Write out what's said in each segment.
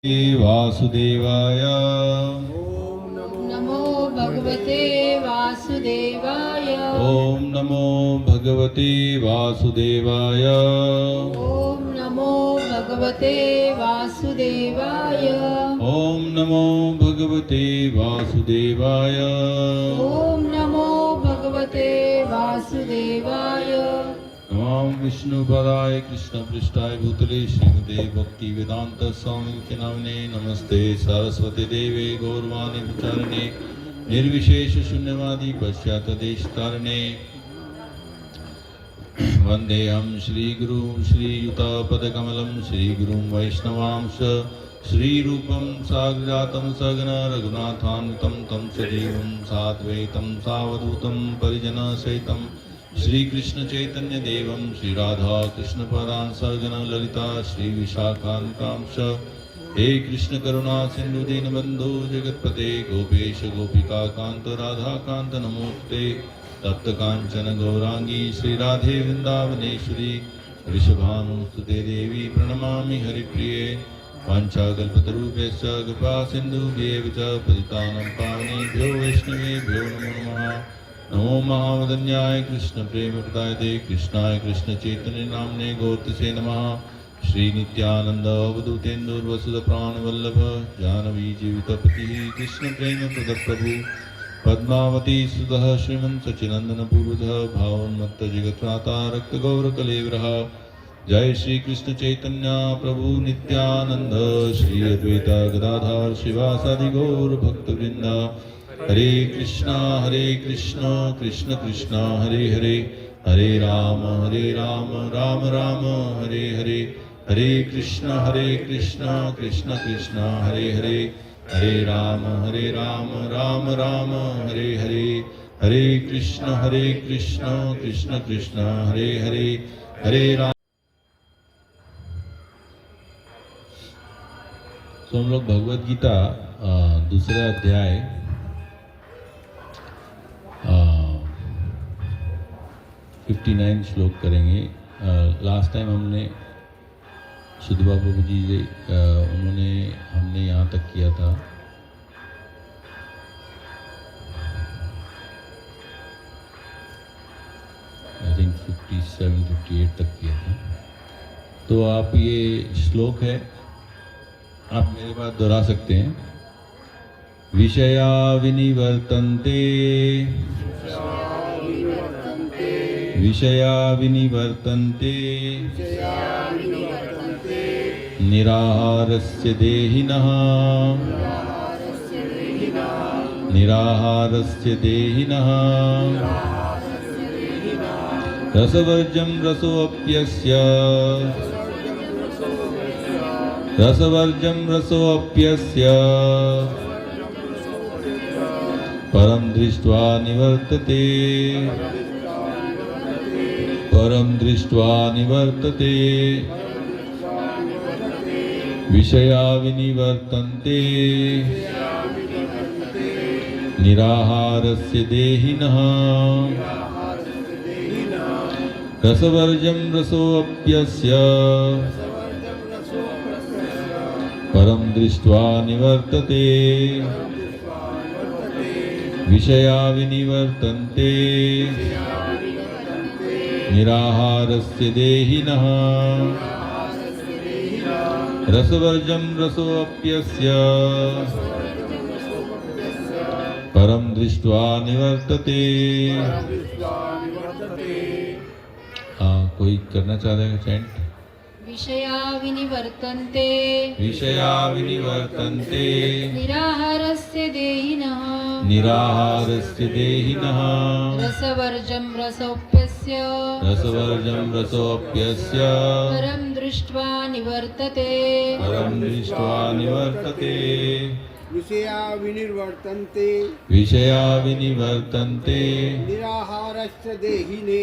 वासुदेवाय। नमो भगवते वासुदेवाय। ओम नमो भगवते वासुदेवाय। ओम नमो भगवते वासुदेवाय। ओम नमो भगवते वासुदेवाय। ओम नमो भगवते वासुदेवाय। नमामि विष्णुपदाय कृष्णपृष्ठाय भूतले श्रीमते भक्ति वेदांत स्वामी के नामने। नमस्ते सरस्वती देवे गौरवाणी प्रचारिणे निर्विशेष शून्यवादी पश्चातदेशतारिणे। वंदेहं श्रीगुरुं श्रीयुतापदकमलं श्रीगुरुं वैष्णवांश श्रीरूपं साग्रजातं सगन रघुनाथान्वितं तं सजीवं साद्वैतं सावधूतं परिजनसहितं श्री कृष्ण चैतन्य देवं श्री राधा कृष्ण पदान् सगन ललिता श्री विशाखान्वितांश। हे कृष्ण करुणा सिंधु दीनबंधु जगत्पते गोपेश गोपिका कांत राधा कांत नमोस्ते। तप्त कांचन गौरांगी श्री राधे वृंदावनेश्वरी वृषभानुसुते देवी प्रणमामि हरिप्रिये। वाञ्छाकल्पतरुभ्यश्च कृपा सिन्धुभ्येव च पतितानां पावनेभ्यो वैष्णवेभ्यो नमो नमः। नमो महावदन्याय कृष्ण प्रेम प्रदायते कृष्णाय कृष्ण चैतन्य नामने गौरतसे नमः। श्री नित्यानंद अवधूतेन्दुर्वसुद प्राणवल्लभ जानवी जीवितपति कृष्ण प्रेम प्रद प्रभु पद्मावती सुतः श्रीमन् सच्चिनंदन पूर्वतः भावोन्मत्त जगत्राता रक्त गौर कलेवरः। जय श्री कृष्ण चैतन्य प्रभु नित्यानंद श्री अद्वैत गदाधर शिवासादि गौर भक्तवृंद। हरे कृष्णा कृष्ण कृष्ण हरे हरे हरे राम राम राम हरे हरे। हरे कृष्ण कृष्ण कृष्ण हरे हरे हरे राम राम राम हरे हरे। हरे कृष्ण कृष्ण कृष्ण हरे हरे हरे राम। तो हम लोग भगवद गीता दूसरा अध्याय 59 श्लोक करेंगे। लास्ट टाइम हमने सुधबा प्रभु जी हमने यहाँ तक किया था। आई थिंक 57-58 तक किया था। तो आप ये श्लोक है, आप मेरे पास दोहरा सकते हैं। विषया विनिवर्तन्ते विषया विनिवर्तन्ते निराहारस्य देहिनः निराहारस्य देहिनः रसवर्जं रसोऽप्यस्य रसवर्जं रसोऽप्यस्य परं दृष्ट्वा निवर्तते परं दृष्ट्वा निवर्तते। विषया विनिवर्तन्ते निराहारस्य देहिनः रसवर्जं रसोऽप्यस्य परं दृष्ट्वा निवर्तते। विषया विनिवर्तन्ते निराहारस्य देहिनः रसवर्जं रसोऽप्यस्य परं दृष्ट्वा निवर्तते। कोई करना चाह रहा है चैंट? विषया विनिवर्तन्ते विषया विनिवर्तन्ते निराहारस्य देहिनः निराहारस्य देहिनः रसवर्जं रसोऽप्यस्य रसवर्जं रसोऽप्यस्य परं दृष्ट्वा निवर्तते परं दृष्ट्वा निवर्तते। विषया विनिवर्तन्ते विषया विनिवर्तन्ते निराहारस्य देहिने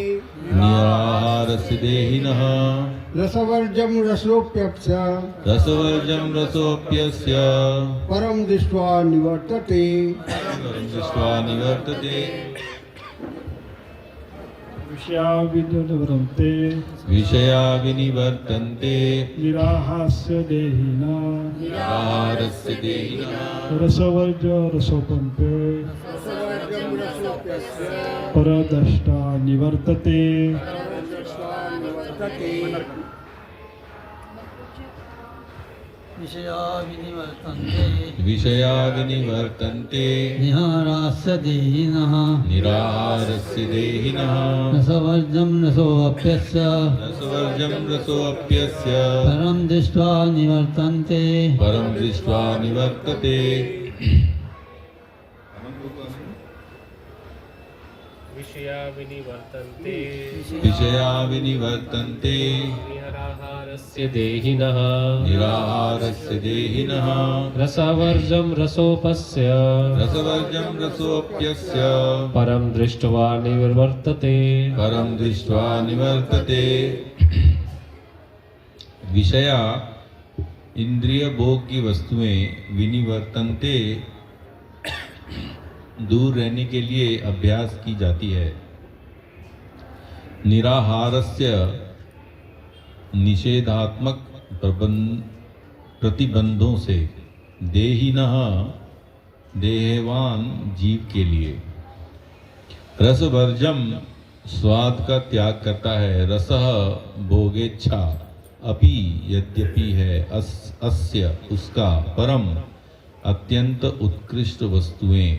निराहारस्य देहिनः रसवर्जं रसोऽप्यस्य रसवर्जं रसोऽप्यस्य परं दृष्ट्वा निवर्तते परं दृष्ट्वा निवर्तते। विषया विनिवर्तन्ते विषया विनिवर्तन्ते निराहास्य देहिना निराहारस्य देहिनः रसवर्ज रसोपन्ते रसवर्जं रसोप्यस्य परदष्टा निवर्तते परदृष्ट्वा निवर्तते विषया विनिवर्तन्ते विषया विनिवर्तन्ते निहारास्य देहिनः निराहारस्य देहिनः रसवर्जं रसोऽप्यस्य रसवर्जं रसोऽप्यस्य परं दृष्ट्वा निवर्तन्ते परं दृष्ट्वा निवर्तते विषया विनिवर्तन्ते विषया विनिवर्तन्ते निराहारस्य देहिनः निराहारस्य देहिनः रसवर्जं रसोपस्य रसवर्जं रसोऽप्यस्य परं दृष्ट्वा निवर्तते परं दृष्ट्वा निवर्तते विषया इंद्रिय भोग की वस्तुएं विनिवर्तन्ते दूर रहने के लिए अभ्यास की जाती है। निराहारस्य निषेधात्मक प्रतिबंधों से देहिनः देहवान जीव के लिए रसवर्जम स्वाद का त्याग करता है। रसः भोगेच्छा अपि यद्यपि है अस्य उसका परम अत्यंत उत्कृष्ट वस्तुएं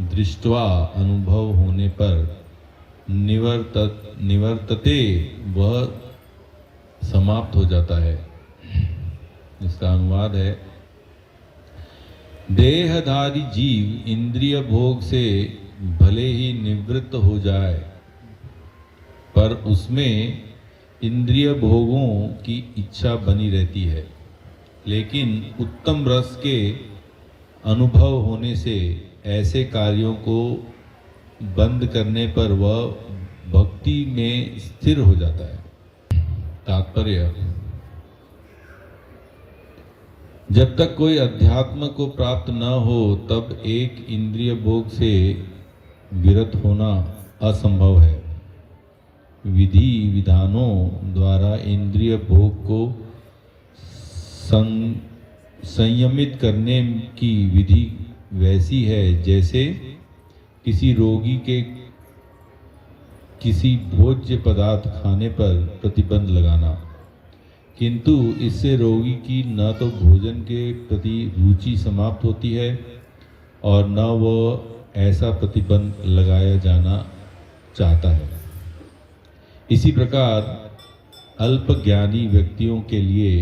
दृष्टवा अनुभव होने पर निवर्तते वह समाप्त हो जाता है। इसका अनुवाद है देहधारी जीव इंद्रिय भोग से भले ही निवृत्त हो जाए पर उसमें इंद्रिय भोगों की इच्छा बनी रहती है, लेकिन उत्तम रस के अनुभव होने से ऐसे कार्यों को बंद करने पर वह भक्ति में स्थिर हो जाता है। तात्पर्य जब तक कोई अध्यात्म को प्राप्त न हो तब एक इंद्रिय भोग से विरत होना असंभव है। विधि विधानों द्वारा इंद्रिय भोग को संयमित करने की विधि वैसी है जैसे किसी रोगी के किसी भोज्य पदार्थ खाने पर प्रतिबंध लगाना, किंतु इससे रोगी की न तो भोजन के प्रति रुचि समाप्त होती है और न वह ऐसा प्रतिबंध लगाया जाना चाहता है। इसी प्रकार अल्पज्ञानी व्यक्तियों के लिए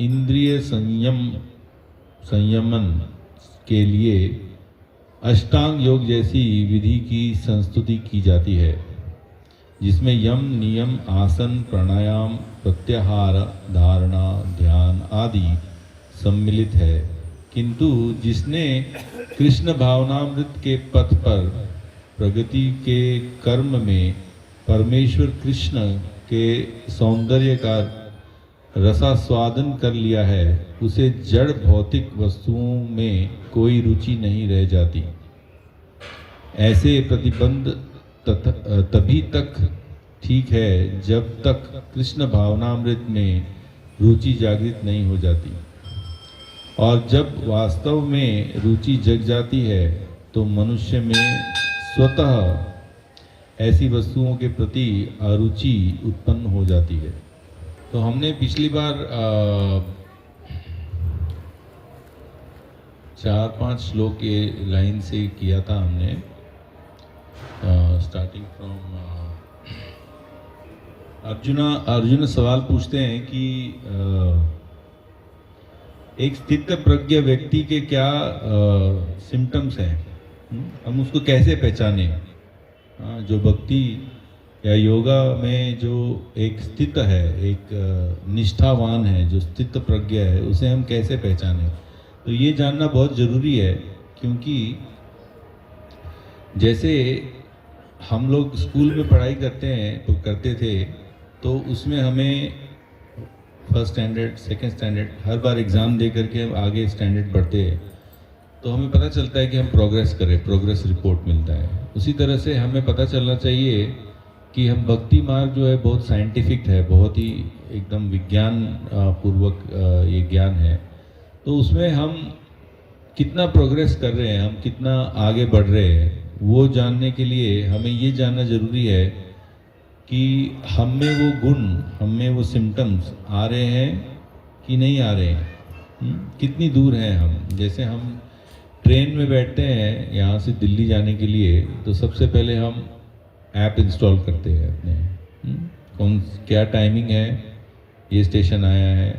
इंद्रिय संयमन के लिए अष्टांग योग जैसी विधि की संस्तुति की जाती है, जिसमें यम नियम आसन प्राणायाम प्रत्याहार धारणा ध्यान आदि सम्मिलित है। किंतु जिसने कृष्ण भावनामृत के पथ पर प्रगति के कर्म में परमेश्वर कृष्ण के सौंदर्य का रसास्वादन कर लिया है, उसे जड़ भौतिक वस्तुओं में कोई रुचि नहीं रह जाती। ऐसे प्रतिबंध तभी तक ठीक है जब तक कृष्ण भावनामृत में रुचि जागृत नहीं हो जाती, और जब वास्तव में रुचि जग जाती है तो मनुष्य में स्वतः ऐसी वस्तुओं के प्रति अरुचि उत्पन्न हो जाती है। तो हमने पिछली बार 4-5 श्लोक के लाइन से किया था हमने, स्टार्टिंग फ्रॉम अर्जुन सवाल पूछते हैं कि एक स्थित प्रज्ञ व्यक्ति के क्या सिम्टम्स हैं, हम उसको कैसे पहचाने। जो भक्ति या योगा में जो एक स्थित है, एक निष्ठावान है, जो स्थित प्रज्ञ है, उसे हम कैसे पहचाने। तो ये जानना बहुत ज़रूरी है, क्योंकि जैसे हम लोग स्कूल में पढ़ाई करते थे तो उसमें हमें फर्स्ट स्टैंडर्ड सेकंड स्टैंडर्ड हर बार एग्ज़ाम दे करके हम आगे स्टैंडर्ड बढ़ते हैं, तो हमें पता चलता है कि हम प्रोग्रेस करें, प्रोग्रेस रिपोर्ट मिलता है। उसी तरह से हमें पता चलना चाहिए कि हम भक्ति मार्ग जो है बहुत साइंटिफिक है, बहुत ही एकदम विज्ञान पूर्वक ये ज्ञान है। तो उसमें हम कितना प्रोग्रेस कर रहे हैं, हम कितना आगे बढ़ रहे हैं, वो जानने के लिए हमें ये जानना ज़रूरी है कि हम में वो गुण, हम में वो सिम्टम्स आ रहे हैं कि नहीं आ रहे हैं। कितनी दूर हैं हम। जैसे हम ट्रेन में बैठते हैं यहाँ से दिल्ली जाने के लिए, तो सबसे पहले हम ऐप इंस्टॉल करते हैं अपने, कौन क्या टाइमिंग है, ये स्टेशन आया है,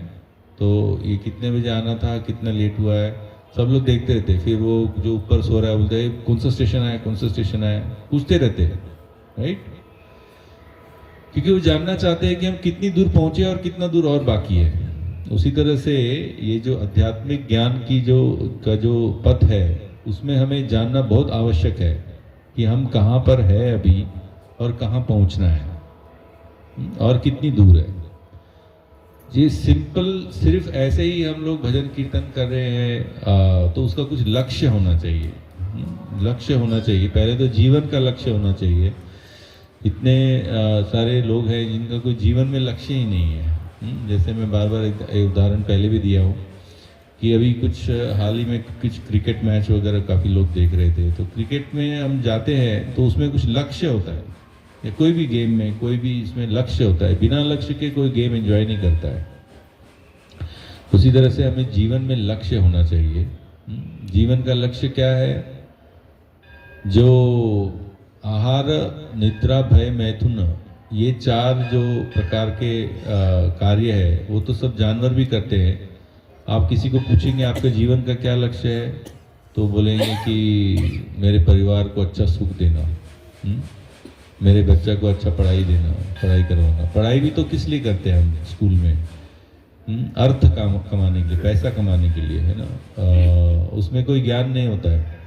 तो ये कितने बजे आना था, कितना लेट हुआ है, सब लोग देखते रहते। फिर वो जो ऊपर सो रहा है बोलते हैं कौन सा स्टेशन आया, कौन सा स्टेशन आया, पूछते रहते हैं, राइट। क्योंकि वो जानना चाहते हैं कि हम कितनी दूर पहुँचे और कितना दूर और बाकी है। उसी तरह से ये जो आध्यात्मिक ज्ञान की जो पथ है, उसमें हमें जानना बहुत आवश्यक है कि हम कहाँ पर है अभी और कहाँ पहुँचना है और कितनी दूर है। ये सिंपल सिर्फ ऐसे ही हम लोग भजन कीर्तन कर रहे हैं तो उसका कुछ लक्ष्य होना चाहिए। लक्ष्य होना चाहिए, पहले तो जीवन का लक्ष्य होना चाहिए। इतने सारे लोग हैं जिनका कोई जीवन में लक्ष्य ही नहीं है। जैसे मैं बार बार एक उदाहरण पहले भी दिया हूँ कि अभी कुछ हाल ही में कुछ क्रिकेट मैच वगैरह काफ़ी लोग देख रहे थे। तो क्रिकेट में हम जाते हैं तो उसमें कुछ लक्ष्य होता है, या कोई भी गेम में कोई भी इसमें लक्ष्य होता है। बिना लक्ष्य के कोई गेम एंजॉय नहीं करता है। उसी तरह से हमें जीवन में लक्ष्य होना चाहिए। जीवन का लक्ष्य क्या है? जो आहार, निद्रा, भय, मैथुन, ये 4 जो प्रकार के कार्य है वो तो सब जानवर भी करते हैं। आप किसी को पूछेंगे आपके जीवन का क्या लक्ष्य है, तो बोलेंगे कि मेरे परिवार को अच्छा सुख देना, मेरे बच्चा को अच्छा पढ़ाई देना, पढ़ाई करवाना। पढ़ाई भी तो किस लिए करते हैं हम स्कूल में? अर्थ कमाने के लिए, पैसा कमाने के लिए, है ना। उसमें कोई ज्ञान नहीं होता है।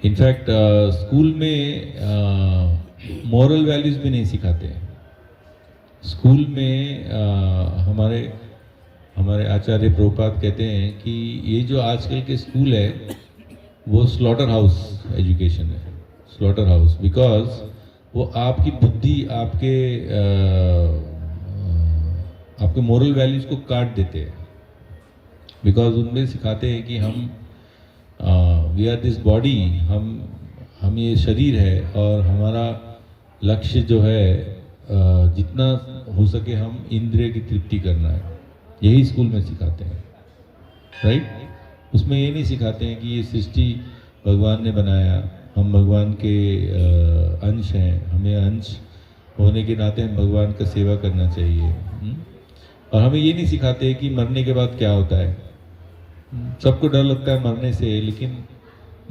इनफैक्ट स्कूल में मॉरल वैल्यूज भी नहीं सिखाते हैं। स्कूल में हमारे आचार्य प्रभुपाद कहते हैं कि ये जो आजकल के स्कूल है वो स्लॉटर हाउस एजुकेशन है। स्लॉटर हाउस, बिकॉज वो आपकी बुद्धि, आपके मोरल वैल्यूज को काट देते हैं। बिकॉज उनमें सिखाते हैं कि हम वी आर दिस बॉडी, हम ये शरीर है और हमारा लक्ष्य जो है जितना हो सके हम इंद्रिय की तृप्ति करना है। यही स्कूल में सिखाते हैं, राइट। उसमें ये नहीं सिखाते हैं कि ये सृष्टि भगवान ने बनाया, हम भगवान के अंश हैं, हमें अंश होने के नाते हम भगवान का सेवा करना चाहिए। और हमें ये नहीं सिखाते कि मरने के बाद क्या होता है। सबको डर लगता है मरने से, लेकिन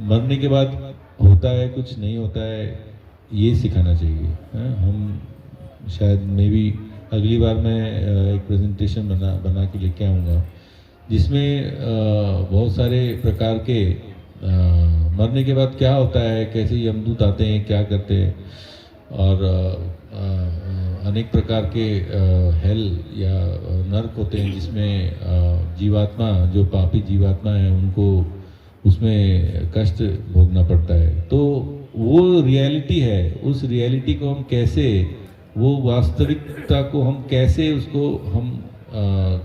मरने के बाद होता है कुछ, नहीं होता है, ये सिखाना चाहिए। हम शायद मे भी अगली बार मैं एक प्रेजेंटेशन बना के लेके आऊँगा जिसमें बहुत सारे प्रकार के मरने के बाद क्या होता है, कैसे यमदूत आते हैं, क्या करते हैं, और अनेक प्रकार के हेल या नर्क होते हैं जिसमें जीवात्मा, जो पापी जीवात्मा है, उनको उसमें कष्ट भोगना पड़ता है। तो वो रियलिटी है। उस रियलिटी को हम कैसे, वो वास्तविकता को हम कैसे उसको हम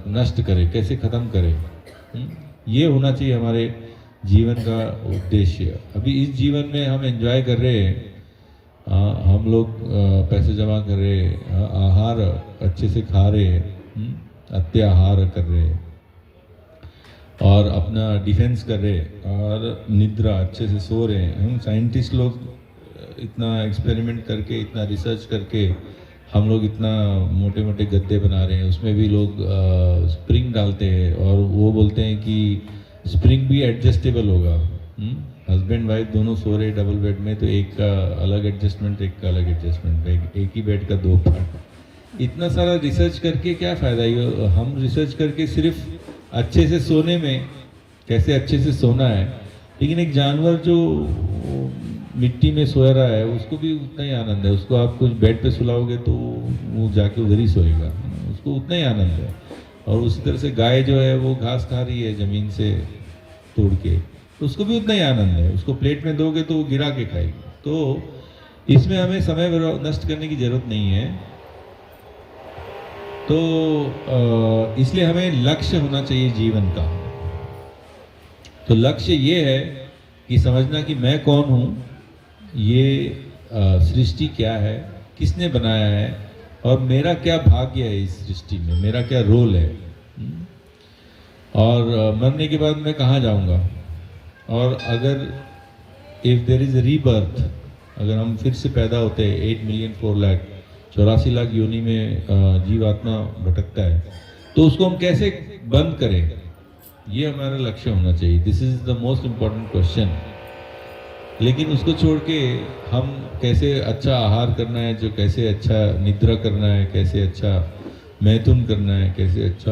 नष्ट करें, कैसे ख़त्म करें, ये होना चाहिए हमारे जीवन का उद्देश्य। अभी इस जीवन में हम एंजॉय कर रहे हैं, हम लोग पैसे जमा कर रहे हैं, आहार अच्छे से खा रहे हैं, अत्याहार कर रहे हैं और अपना डिफेंस कर रहे हैं और निद्रा अच्छे से सो रहे हैं। हम साइंटिस्ट लोग इतना एक्सपेरिमेंट करके, इतना रिसर्च करके हम लोग इतना मोटे मोटे गद्दे बना रहे हैं। उसमें भी लोग स्प्रिंग डालते हैं और वो बोलते हैं कि स्प्रिंग भी एडजस्टेबल होगा। हस्बैंड वाइफ दोनों सो रहे डबल बेड में, तो एक का अलग एडजस्टमेंट, एक का अलग एडजस्टमेंट, एक ही बेड का 2 पार्ट। इतना सारा रिसर्च करके क्या फ़ायदा? ये हम रिसर्च करके सिर्फ अच्छे से सोने में, कैसे अच्छे से सोना है, लेकिन एक जानवर जो मिट्टी में सो रहा है उसको भी उतना ही आनंद है। उसको आप कुछ बेड पे सुलाओगे तो वो जाके उधर ही सोएगा, उसको उतना ही आनंद है। और उसी तरह से गाय जो है वो घास खा रही है ज़मीन से तोड़ के, तो उसको भी उतना ही आनंद है। उसको प्लेट में दोगे तो वो गिरा के खाएगी। तो इसमें हमें समय नष्ट करने की जरूरत नहीं है। तो इसलिए हमें लक्ष्य होना चाहिए जीवन का। तो लक्ष्य ये है कि समझना कि मैं कौन हूँ, ये सृष्टि क्या है, किसने बनाया है और मेरा क्या भाग्य है इस सृष्टि में, मेरा क्या रोल है, और मरने के बाद मैं कहाँ जाऊँगा। और अगर इफ़ देर इज़ रीबर्थ, अगर हम फिर से पैदा होते हैं 8,04,84,00,000 योनि में जीवात्मा भटकता है, तो उसको हम कैसे बंद करें, ये हमारा लक्ष्य होना चाहिए। This is the most important question. लेकिन उसको छोड़ के हम कैसे अच्छा आहार करना है, जो कैसे अच्छा निद्रा करना है, कैसे अच्छा मैथुन करना है, कैसे अच्छा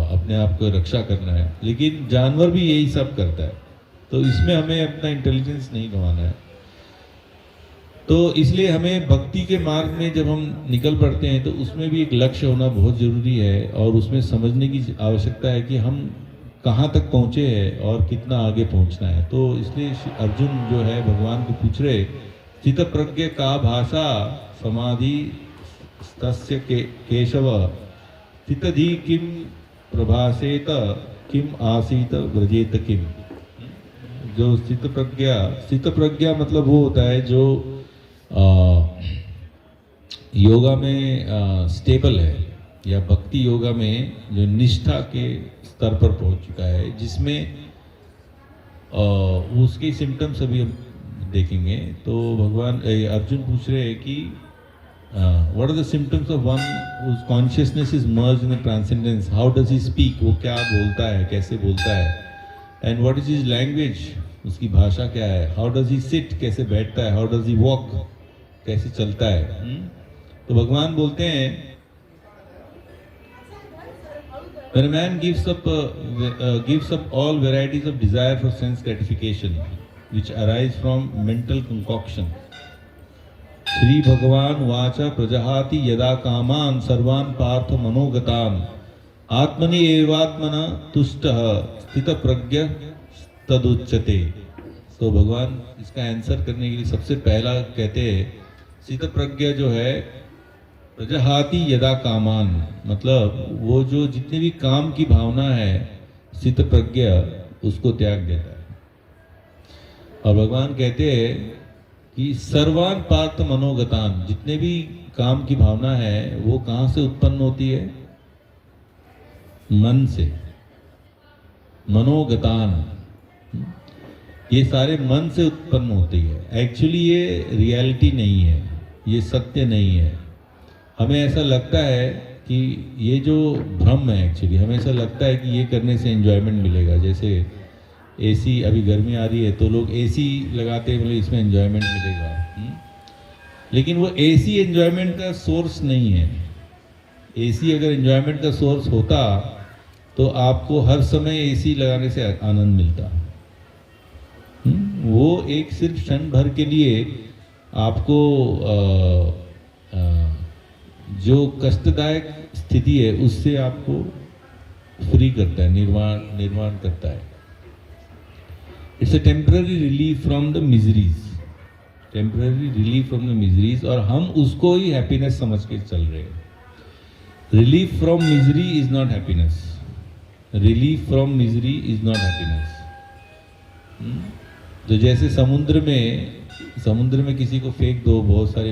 अपने आप को रक्षा करना है, लेकिन जानवर भी यही सब करता है। तो इसमें हमें अपना इंटेलिजेंस नहीं गंवाना है। तो इसलिए हमें भक्ति के मार्ग में जब हम निकल पड़ते हैं तो उसमें भी एक लक्ष्य होना बहुत ज़रूरी है, और उसमें समझने की आवश्यकता है कि हम कहाँ तक पहुँचे हैं और कितना आगे पहुँचना है। तो इसलिए अर्जुन जो है भगवान को पूछ रहे, स्थित प्रज्ञ का भाषा समाधि तस्य केशव स्थितधि किम प्रभासेत किम आसीत व्रजेत किम। जो स्थित प्रज्ञा मतलब वो होता है जो योगा में स्टेबल है, या भक्ति योगा में जो निष्ठा के स्तर पर पहुंच चुका है, जिसमें उसके सिम्टम्स अभी हम देखेंगे। तो भगवान अर्जुन पूछ रहे हैं कि what are the symptoms of one whose consciousness is merged in the transcendence, how does he speak, वो क्या बोलता है, कैसे बोलता है, and what is his language, उसकी भाषा क्या है, how does he sit, कैसे बैठता है, how does he walk, कैसे चलता है। तो भगवान बोलते हैं, when a man gives up all varieties of desire for sense gratification which arise from mental concoction, Shri भगवान वाचा प्रजहाति यदा कामान सर्वान पार्थ मनोगतान आत्मनि एवात्मना तुष्टः स्थित प्रज्ञ तदुच्यते। तो भगवान इसका आंसर करने के लिए सबसे पहला कहते हैं, स्थित प्रज्ञ जो है प्रजहाति यदा कामान, मतलब वो जो जितने भी काम की भावना है स्थित प्रज्ञ उसको त्याग देता है। और भगवान कहते हैं कि सर्वान पार्थ मनोगतान, जितने भी काम की भावना है वो कहाँ से उत्पन्न होती है, मन से। मनोगतान, ये सारे मन से उत्पन्न होती है। एक्चुअली ये रियलिटी नहीं है, ये सत्य नहीं है। हमें ऐसा लगता है कि ये जो भ्रम है, एक्चुअली हमें ऐसा लगता है कि ये करने से एंजॉयमेंट मिलेगा। जैसे एसी, अभी गर्मी आ रही है तो लोग एसी लगाते हैं, मतलब इसमें एंजॉयमेंट मिलेगा। लेकिन वो एसी एंजॉयमेंट का सोर्स नहीं है। एसी अगर एंजॉयमेंट का सोर्स होता तो आपको हर समय एसी लगाने से आनंद मिलता। वो एक सिर्फ क्षण भर के लिए आपको जो कष्टदायक स्थिति है उससे आपको फ्री करता है, निर्वाण करता है। It's a temporary relief from the miseries, temporary relief from the miseries, और हम उसको ही हैप्पीनेस समझ के चल रहे हैं। Relief from misery is not happiness, relief from misery is not happiness. तो जैसे समुद्र में किसी को फेंक दो, बहुत सारी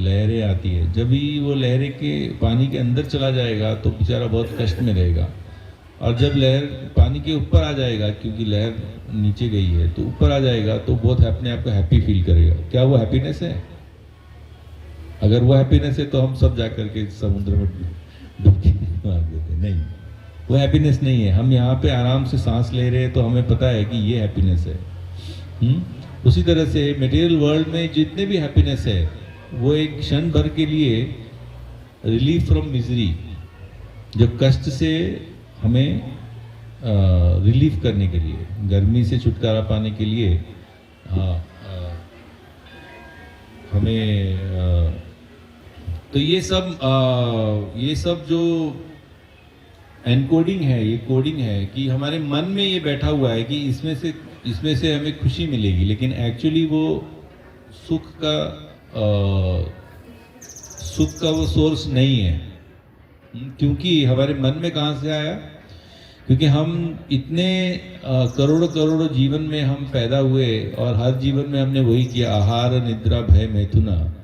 लहरें आती है, जब भी वो लहरें के पानी के अंदर चला जाएगा तो बेचारा बहुत कष्ट में रहेगा, और जब लहर पानी के ऊपर आ जाएगा, क्योंकि लहर नीचे गई है तो ऊपर आ जाएगा तो बहुत अपने आप को हैप्पी फील करेगा। क्या वो हैप्पीनेस है? अगर वो हैप्पीनेस है तो हम सब जाकर के समुद्र में डुबकी मार देते। नहीं, वो हैप्पीनेस नहीं है। हम यहाँ पे आराम से सांस ले रहे हैं तो हमें पता है कि ये हैप्पीनेस है। उसी तरह से मटेरियल वर्ल्ड में जितने भी हैप्पीनेस है वो एक क्षण भर के लिए रिलीफ फ्रॉम मिजरी, जो कष्ट से हमें रिलीफ करने के लिए, गर्मी से छुटकारा पाने के लिए हमें तो ये सब जो एनकोडिंग है, ये कोडिंग है कि हमारे मन में ये बैठा हुआ है कि इसमें से हमें खुशी मिलेगी, लेकिन एक्चुअली वो सुख का वो सोर्स नहीं है। क्योंकि हमारे मन में कहाँ से आया? क्योंकि हम इतने करोड़ों करोड़ों जीवन में हम पैदा हुए और हर जीवन में हमने वही किया, आहार निद्रा भय मैथुना।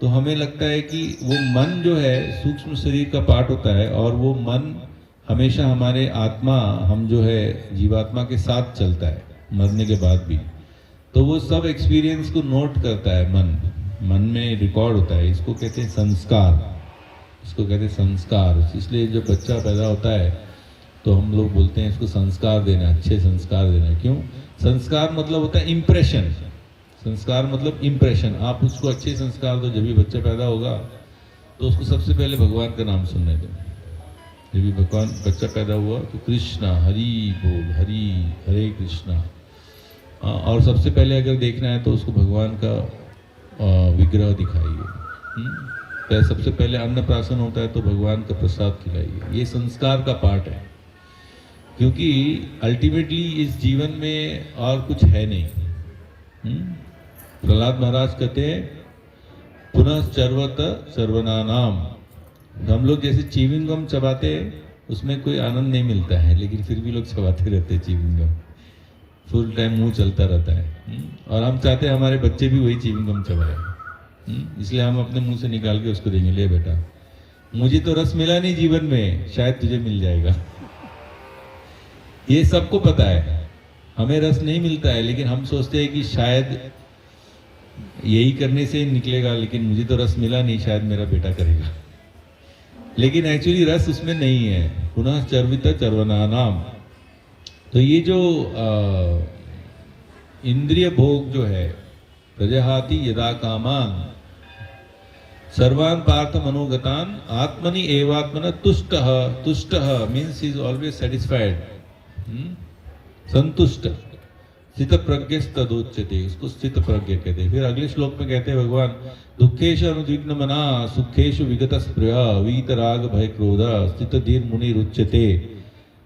तो हमें लगता है कि वो मन जो है सूक्ष्म शरीर का पार्ट होता है और वो मन हमेशा हमारे आत्मा, हम जो है जीवात्मा के साथ चलता है मरने के बाद भी। तो वो सब एक्सपीरियंस को नोट करता है मन में रिकॉर्ड होता है। इसको कहते हैं संस्कार, इसको कहते हैं संस्कार। इसलिए जब बच्चा पैदा होता है तो हम लोग बोलते हैं इसको संस्कार देना, अच्छे संस्कार देना। क्यों? संस्कार मतलब होता है इम्प्रेशन। संस्कार मतलब इम्प्रेशन। आप उसको अच्छे संस्कार दो, जब भी बच्चा पैदा होगा तो उसको सबसे पहले भगवान का नाम सुनने दो। जब भी भगवान बच्चा पैदा हुआ तो कृष्णा हरि बोल, हरि हरे कृष्णा। और सबसे पहले अगर देखना है तो उसको भगवान का विग्रह दिखाइए। तो सबसे पहले अन्नप्राशन होता है तो भगवान का प्रसाद खिलाइए। ये संस्कार का पार्ट है, क्योंकि अल्टीमेटली इस जीवन में और कुछ है नहीं। प्रहलाद महाराज कहते हैं पुनः चर्वत सर्वनानाम। हम लोग जैसे च्युइंग गम चबाते हैं उसमें कोई आनंद नहीं मिलता है, लेकिन फिर भी लोग चबाते रहते हैं च्युइंग गम, फुल टाइम मुंह चलता रहता है। और हम चाहते हैं हमारे बच्चे भी वही च्युइंग गम चबाए, इसलिए हम अपने मुंह से निकाल के उसको देंगे, ले बेटा मुझे तो रस मिला नहीं जीवन में, शायद तुझे मिल जाएगा। ये सबको पता है हमें रस नहीं मिलता है, लेकिन हम सोचते हैं कि शायद यही करने से निकलेगा, लेकिन मुझे तो रस मिला नहीं, शायद मेरा बेटा करेगा। लेकिन एक्चुअली रस उसमें नहीं है। पुनः चर्वित चर्वनानाम। तो ये जो इंद्रिय भोग जो है, प्रजहाति यदा कामान सर्वान पार्थ मनोगतान आत्मनि एवात्मन तुष्टः। तुष्टः मीन्स इज ऑलवेज सेटिस्फाइड, संतुष्ट। स्थित प्रज्ञ तदोच्यते, उसको स्थित प्रज्ञ कहते हैं। फिर अगले श्लोक में कहते हैं भगवान दुखेश अनुद्विग्न मना सुखेशु विगत स्पृह वीतराग भय क्रोध स्थित धीर मुनि रुच्यते।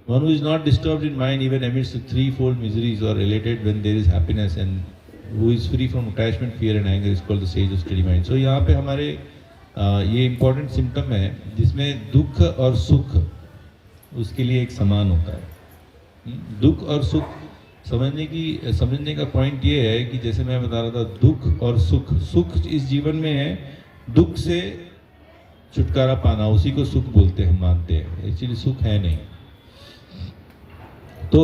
One who is not disturbed in mind even amidst the threefold miseries or elated when there is happiness, and who is free from attachment, fear and anger is called the sage of steady mind. So यहाँ पे हमारे ये important symptom है जिसमें दुख और सुख उसके लिए एक समान होता है। दुख और सुख समझने का पॉइंट ये है कि जैसे मैं बता रहा था, दुख और सुख, सुख इस जीवन में है, दुख से छुटकारा पाना, उसी को सुख बोलते हैं, हम मानते हैं। एक्चुअली सुख है नहीं। तो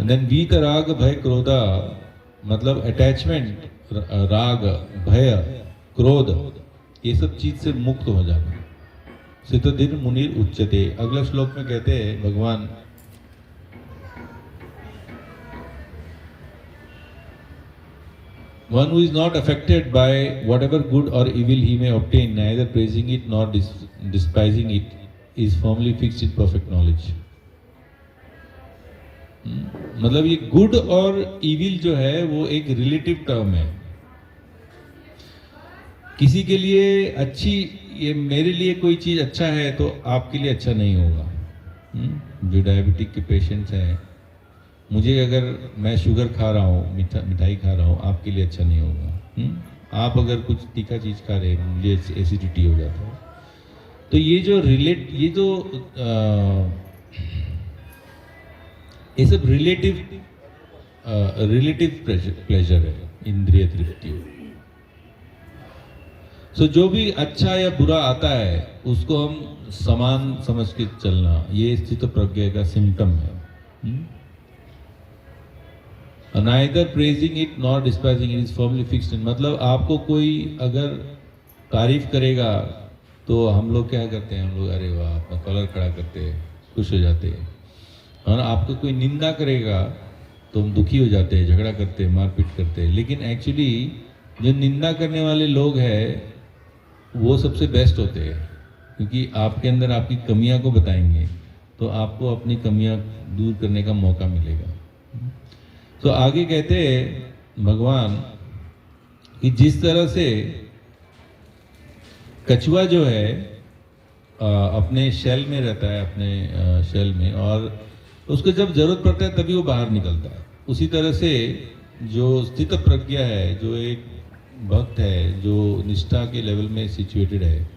देन वीत राग भय क्रोधा मतलब अटैचमेंट, राग भय क्रोध, ये सब चीज से मुक्त हो जाना। सितधिर मुनिर उच्चते। अगला श्लोक में कहते हैं भगवान one who is not affected by whatever good or evil he may obtain, neither praising it nor despising it, is firmly fixed in perfect knowledge. मतलब ये गुड और इविल जो है वो एक रिलेटिव टर्म है। किसी के लिए अच्छी, ये मेरे लिए कोई चीज अच्छा है तो आपके लिए अच्छा नहीं होगा। जो डायबिटिक के पेशेंट्स हैं, मुझे अगर मैं शुगर खा रहा हूँ, मिठाई खा रहा हूँ, आपके लिए अच्छा नहीं होगा। आप अगर कुछ तीखा चीज खा रहे हैं, मुझे एसिडिटी हो जाता है। तो ये जो ये सब रिलेटिव प्लेजर है, इंद्रिय तृप्ति। सो जो भी अच्छा या बुरा आता है उसको हम समान समझ के चलना, ये स्थित प्रज्ञा का सिम्टम है। Neither praising it nor despising it is firmly fixed in, मतलब आपको कोई अगर तारीफ करेगा तो हम लोग क्या करते हैं, हम लोग अरे वाह अपना कॉलर खड़ा करते हैं, खुश हो जाते हैं। और आपको कोई निंदा करेगा तो हम दुखी हो जाते हैं, झगड़ा करते हैं, मारपीट करते हैं। लेकिन एक्चुअली जो निंदा करने वाले लोग हैं वो सबसे बेस्ट होते हैं, क्योंकि आपके अंदर आपकी कमियां को बताएंगे तो आपको अपनी कमियां दूर करने का मौका मिलेगा। तो आगे कहते हैं भगवान कि जिस तरह से कछुआ जो है अपने शेल में रहता है, अपने शेल में, और उसको जब जरूरत पड़ता है तभी वो बाहर निकलता है, उसी तरह से जो स्थित प्रज्ञा है, जो एक भक्त है, जो निष्ठा के लेवल में सिचुएटेड है,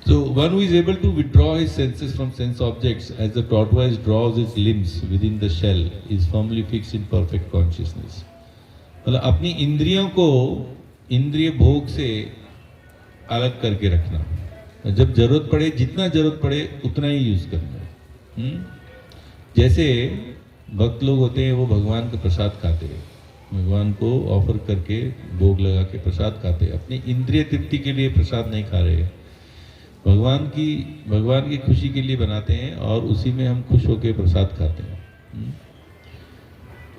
so one who is able to withdraw his senses from sense objects as the tortoise draws its limbs within the shell is firmly fixed in perfect consciousness. मतलब अपनी इंद्रियों को इंद्रिय भोग से अलग करके रखना, जब जरूरत पड़े, जितना जरूरत पड़े उतना ही यूज करना। जैसे भक्त लोग होते हैं, वो भगवान का प्रसाद खाते हैं, भगवान को ऑफर करके भोग लगा के प्रसाद खाते हैं, अपनी इंद्रिय तृप्ति के लिए प्रसाद नहीं खा रहे, भगवान की खुशी के लिए बनाते हैं और उसी में हम खुश होकर प्रसाद खाते हैं।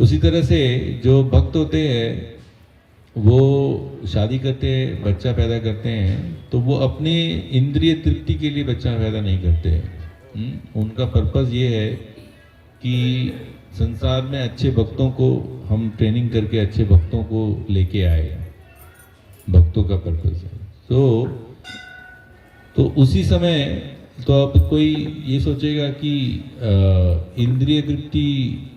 उसी तरह से जो भक्त होते हैं वो शादी करते हैं, बच्चा पैदा करते हैं, तो वो अपने इंद्रिय तृप्ति के लिए बच्चा पैदा नहीं करते हैं। उनका पर्पस ये है कि संसार में अच्छे भक्तों को हम ट्रेनिंग करके अच्छे भक्तों को लेके आए, भक्तों का पर्पस है। तो उसी समय तो अब कोई ये सोचेगा कि इंद्रिय तृप्ति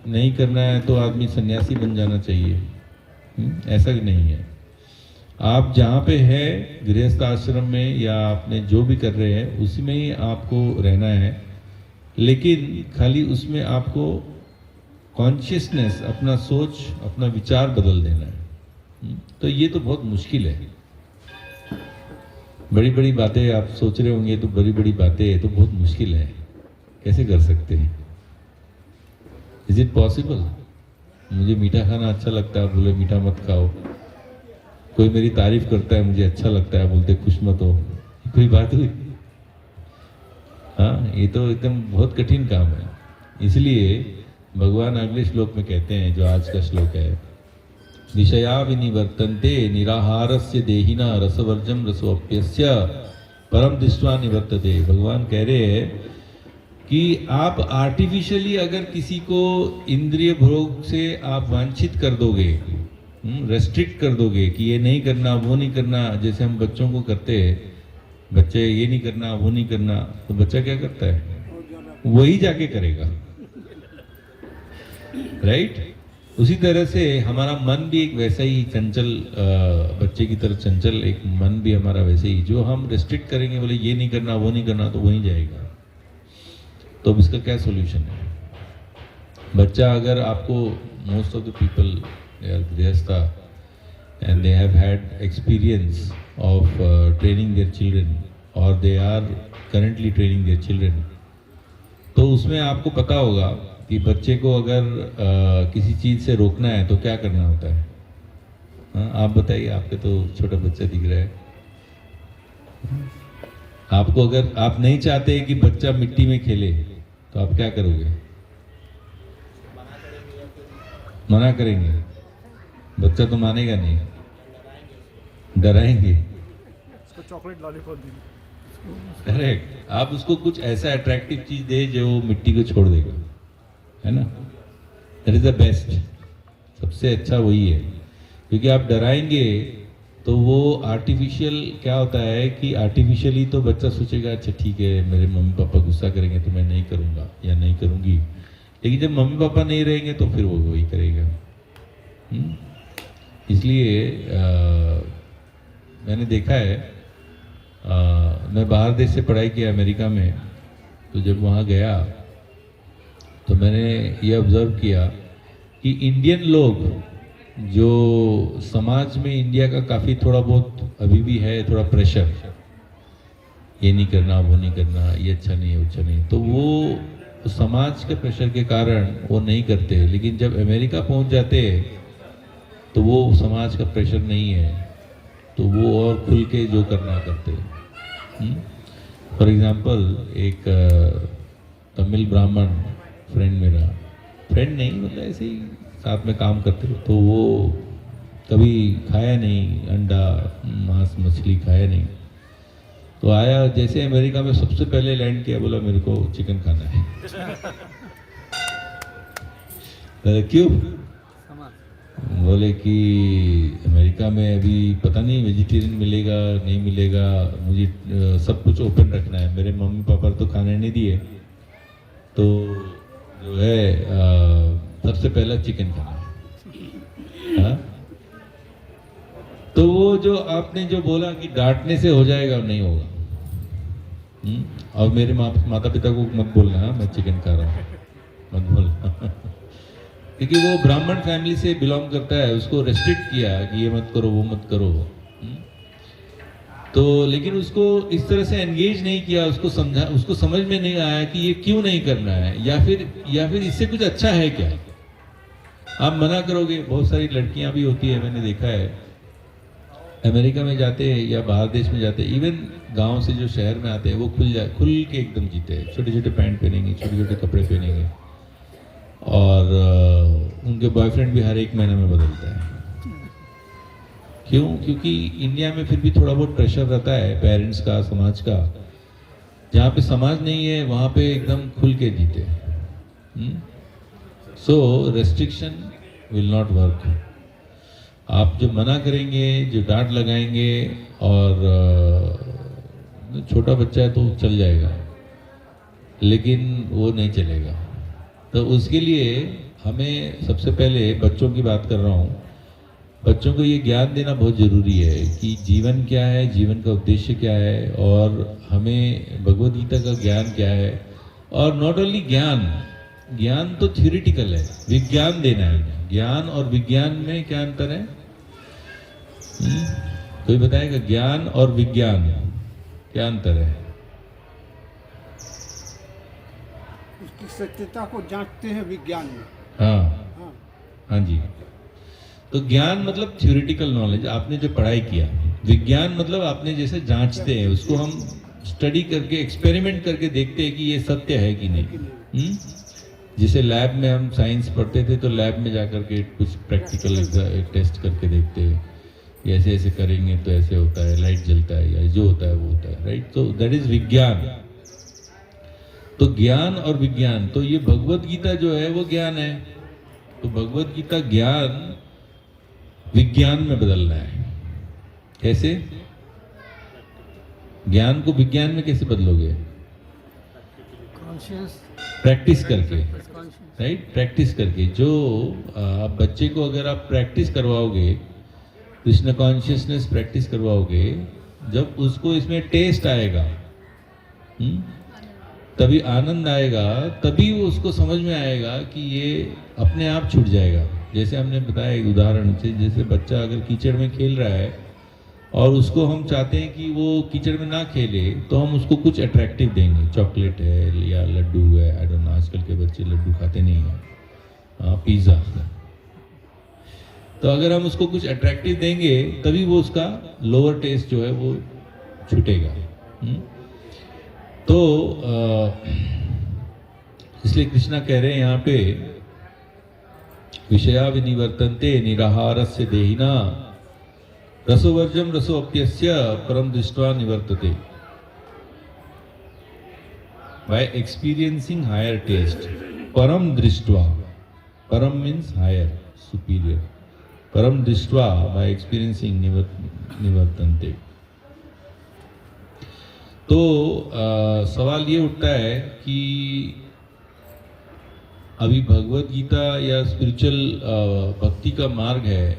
नहीं करना है तो आदमी सन्यासी बन जाना चाहिए। ऐसा नहीं है। आप जहाँ पे है गृहस्थ आश्रम में या आपने जो भी कर रहे हैं उसी में ही आपको रहना है, लेकिन खाली उसमें आपको कॉन्शियसनेस, अपना सोच, अपना विचार बदल देना है। तो ये तो बहुत मुश्किल है। बड़ी बड़ी बातें आप सोच रहे होंगे, तो बड़ी बड़ी बातें तो बहुत मुश्किल है, कैसे कर सकते हैं? Is it possible? मुझे मीठा खाना अच्छा लगता है, बोले मीठा मत खाओ। कोई मेरी तारीफ करता है, मुझे अच्छा लगता है, बोलते खुश मत हो। कोई बात हुई? हाँ, ये तो एकदम बहुत कठिन काम है। इसलिए भगवान अगले श्लोक में कहते हैं, जो आज का श्लोक है, विषया विनिवर्तन्ते निराहारस्य देहिना रसवर्जम रसोप्यस्य परम दृष्ट्वा निवर्तते। भगवान कह रहे हैं कि आप आर्टिफिशियली अगर किसी को इंद्रिय भोग से आप वांछित कर दोगे, रेस्ट्रिक्ट कर दोगे कि ये नहीं करना, वो नहीं करना, जैसे हम बच्चों को करते हैं, बच्चे ये नहीं करना, वो नहीं करना, तो बच्चा क्या करता है? वही जाके करेगा, राइट? उसी तरह से हमारा मन भी एक वैसा ही चंचल, बच्चे की तरह चंचल एक मन भी हमारा वैसे ही, जो हम रेस्ट्रिक्ट करेंगे, बोले ये नहीं करना, वो नहीं करना, तो वहीं जाएगा। तो अब इसका क्या सॉल्यूशन है? बच्चा अगर आपको, most of the people they are गृहस्था and they have had experience of training their children और they are currently training their children, तो उसमें आपको पता होगा कि बच्चे को अगर किसी चीज़ से रोकना है तो क्या करना होता है। हाँ, आप बताइए, आपके तो छोटा बच्चा दिख रहा है। आपको अगर आप नहीं चाहते कि बच्चा मिट्टी में खेले तो आप क्या करोगे? मना करेंगे। बच्चा तो मानेगा नहीं, डराएंगे, चॉकलेट लॉलीपॉप दी। करेक्ट। आप उसको कुछ ऐसा अट्रैक्टिव चीज दे जो मिट्टी को छोड़ देगा, है ना? दैट इज द बेस्ट, सबसे अच्छा वही है। क्योंकि आप डराएंगे तो वो आर्टिफिशियल क्या होता है कि आर्टिफिशियली तो बच्चा सोचेगा अच्छा ठीक है, मेरे मम्मी पापा गुस्सा करेंगे तो मैं नहीं करूँगा या नहीं करूँगी, लेकिन जब मम्मी पापा नहीं रहेंगे तो फिर वो वही करेगा। इसलिए मैंने देखा है, मैं बाहर देश से पढ़ाई किया अमेरिका में, तो जब वहाँ गया तो मैंने ये ऑब्ज़र्व किया कि इंडियन लोग जो समाज में इंडिया का काफ़ी थोड़ा बहुत अभी भी है थोड़ा प्रेशर, ये नहीं करना, वो नहीं करना, ये अच्छा नहीं है, अच्छा नहीं, तो वो समाज के प्रेशर के कारण वो नहीं करते। लेकिन जब अमेरिका पहुंच जाते तो वो समाज का प्रेशर नहीं है, तो वो और खुल के जो करना करते। फॉर एग्जांपल, एक तमिल ब्राह्मण फ्रेंड, मेरा फ्रेंड नहीं मतलब ऐसे ही साथ में काम करते, तो वो कभी खाया नहीं अंडा, मांस, मछली खाया नहीं, तो आया जैसे अमेरिका में सबसे पहले लैंड किया, बोला मेरे को चिकन खाना है। क्यों? बोले कि अमेरिका में अभी पता नहीं वेजिटेरियन मिलेगा नहीं मिलेगा, मुझे सब कुछ ओपन रखना है। मेरे मम्मी पापा तो खाने नहीं दिए, तो जो है सबसे पहला चिकन खाना। हाँ? तो वो जो आपने जो बोला कि डांटने से हो जाएगा, नहीं होगा। और मेरे माता पिता को मत बोलना, हाँ, मैं चिकन खा रहा हूँ, मत बोलना। क्योंकि वो ब्राह्मण फैमिली से बिलोंग करता है, उसको रेस्ट्रिक्ट किया कि ये मत करो, वो मत करो। तो लेकिन उसको इस तरह से एंगेज नहीं किया, उसको समझा, उसको समझ में नहीं आया कि ये क्यों नहीं करना है, या फिर इससे कुछ अच्छा है क्या। आप मना करोगे, बहुत सारी लड़कियां भी होती है, मैंने देखा है, अमेरिका में जाते हैं या बाहर देश में जाते हैं, इवन गांव से जो शहर में आते हैं, वो खुल के एकदम जीते हैं, छोटे छोटे पैंट पहनेंगे, छोटे छोटे कपड़े पहनेंगे, और उनके बॉयफ्रेंड भी हर एक महीने में बदलता है। क्यों? क्योंकि इंडिया में फिर भी थोड़ा बहुत प्रेशर रहता है पेरेंट्स का, समाज का। जहाँ पे समाज नहीं है वहाँ पे एकदम खुल के जीते। सो रेस्ट्रिक्शन विल नॉट वर्क। आप जो मना करेंगे, जो डांट लगाएंगे, और छोटा बच्चा है तो चल जाएगा, लेकिन वो नहीं चलेगा। तो उसके लिए हमें सबसे पहले, बच्चों की बात कर रहा हूँ, बच्चों को ये ज्ञान देना बहुत ज़रूरी है कि जीवन क्या है, जीवन का उद्देश्य क्या है, और हमें भगवद गीता का ज्ञान क्या है। और नॉट ओनली ज्ञान तो थ्योरेटिकल है, विज्ञान देना है। ज्ञान और विज्ञान में क्या अंतर है? कोई बताएगा? ज्ञान और विज्ञान क्या अंतर है? उसकी सत्यता को जांचते हैं विज्ञान में। हाँ, हाँ जी। तो ज्ञान मतलब थ्योरेटिकल नॉलेज, आपने जो पढ़ाई किया। विज्ञान मतलब आपने जैसे जांचते हैं, उसको हम स्टडी करके, एक्सपेरिमेंट करके देखते हैं कि ये सत्य है कि नहीं। जैसे लैब में हम साइंस पढ़ते थे, तो लैब में जाकर के कुछ प्रैक्टिकल टेस्ट करके देखते हैं, ऐसे ऐसे करेंगे तो ऐसे होता है, लाइट जलता है, या जो होता है वो होता है, राइट। तो दैट इज विज्ञान। तो ज्ञान और विज्ञान, तो ये भगवद गीता जो है वो ज्ञान है। तो भगवद गीता ज्ञान विज्ञान में बदलना है। कैसे? ज्ञान को विज्ञान में कैसे बदलोगे? प्रैक्टिस करके, राइट। प्रैक्टिस करके, जो आप बच्चे को अगर आप प्रैक्टिस करवाओगे, कृष्ण कॉन्शियसनेस प्रैक्टिस करवाओगे, जब उसको इसमें टेस्ट आएगा, तभी आनंद आएगा, तभी वो उसको समझ में आएगा कि ये अपने आप छूट जाएगा। जैसे हमने बताया एक उदाहरण से, जैसे बच्चा अगर कीचड़ में खेल रहा है और उसको हम चाहते हैं कि वो कीचड़ में ना खेले, तो हम उसको कुछ अट्रैक्टिव देंगे, चॉकलेट है या लड्डू है, आई डोंट नो, आजकल के बच्चे लड्डू खाते नहीं हैं, पिज़्ज़ा। तो अगर हम उसको कुछ अट्रैक्टिव देंगे, तभी वो उसका लोअर टेस्ट जो है वो छूटेगा। तो इसलिए कृष्णा कह रहे हैं यहाँ पे, विषया विनिवर्तन्ते निराहारस्य देहिना रसोवर्जम रसोप्यस्य परम दृष्ट्वा निवर्तते। बाय एक्सपीरियंसिंग हायर टेस्ट, परम दृष्ट्वा, परम मीन्स हायर, सुपीरियर, परम दृष्ट्वा बाय एक्सपीरियंसिंग निवर्तन्ते। तो सवाल ये उठता है कि अभी भगवद गीता या स्पिरिचुअल भक्ति का मार्ग है,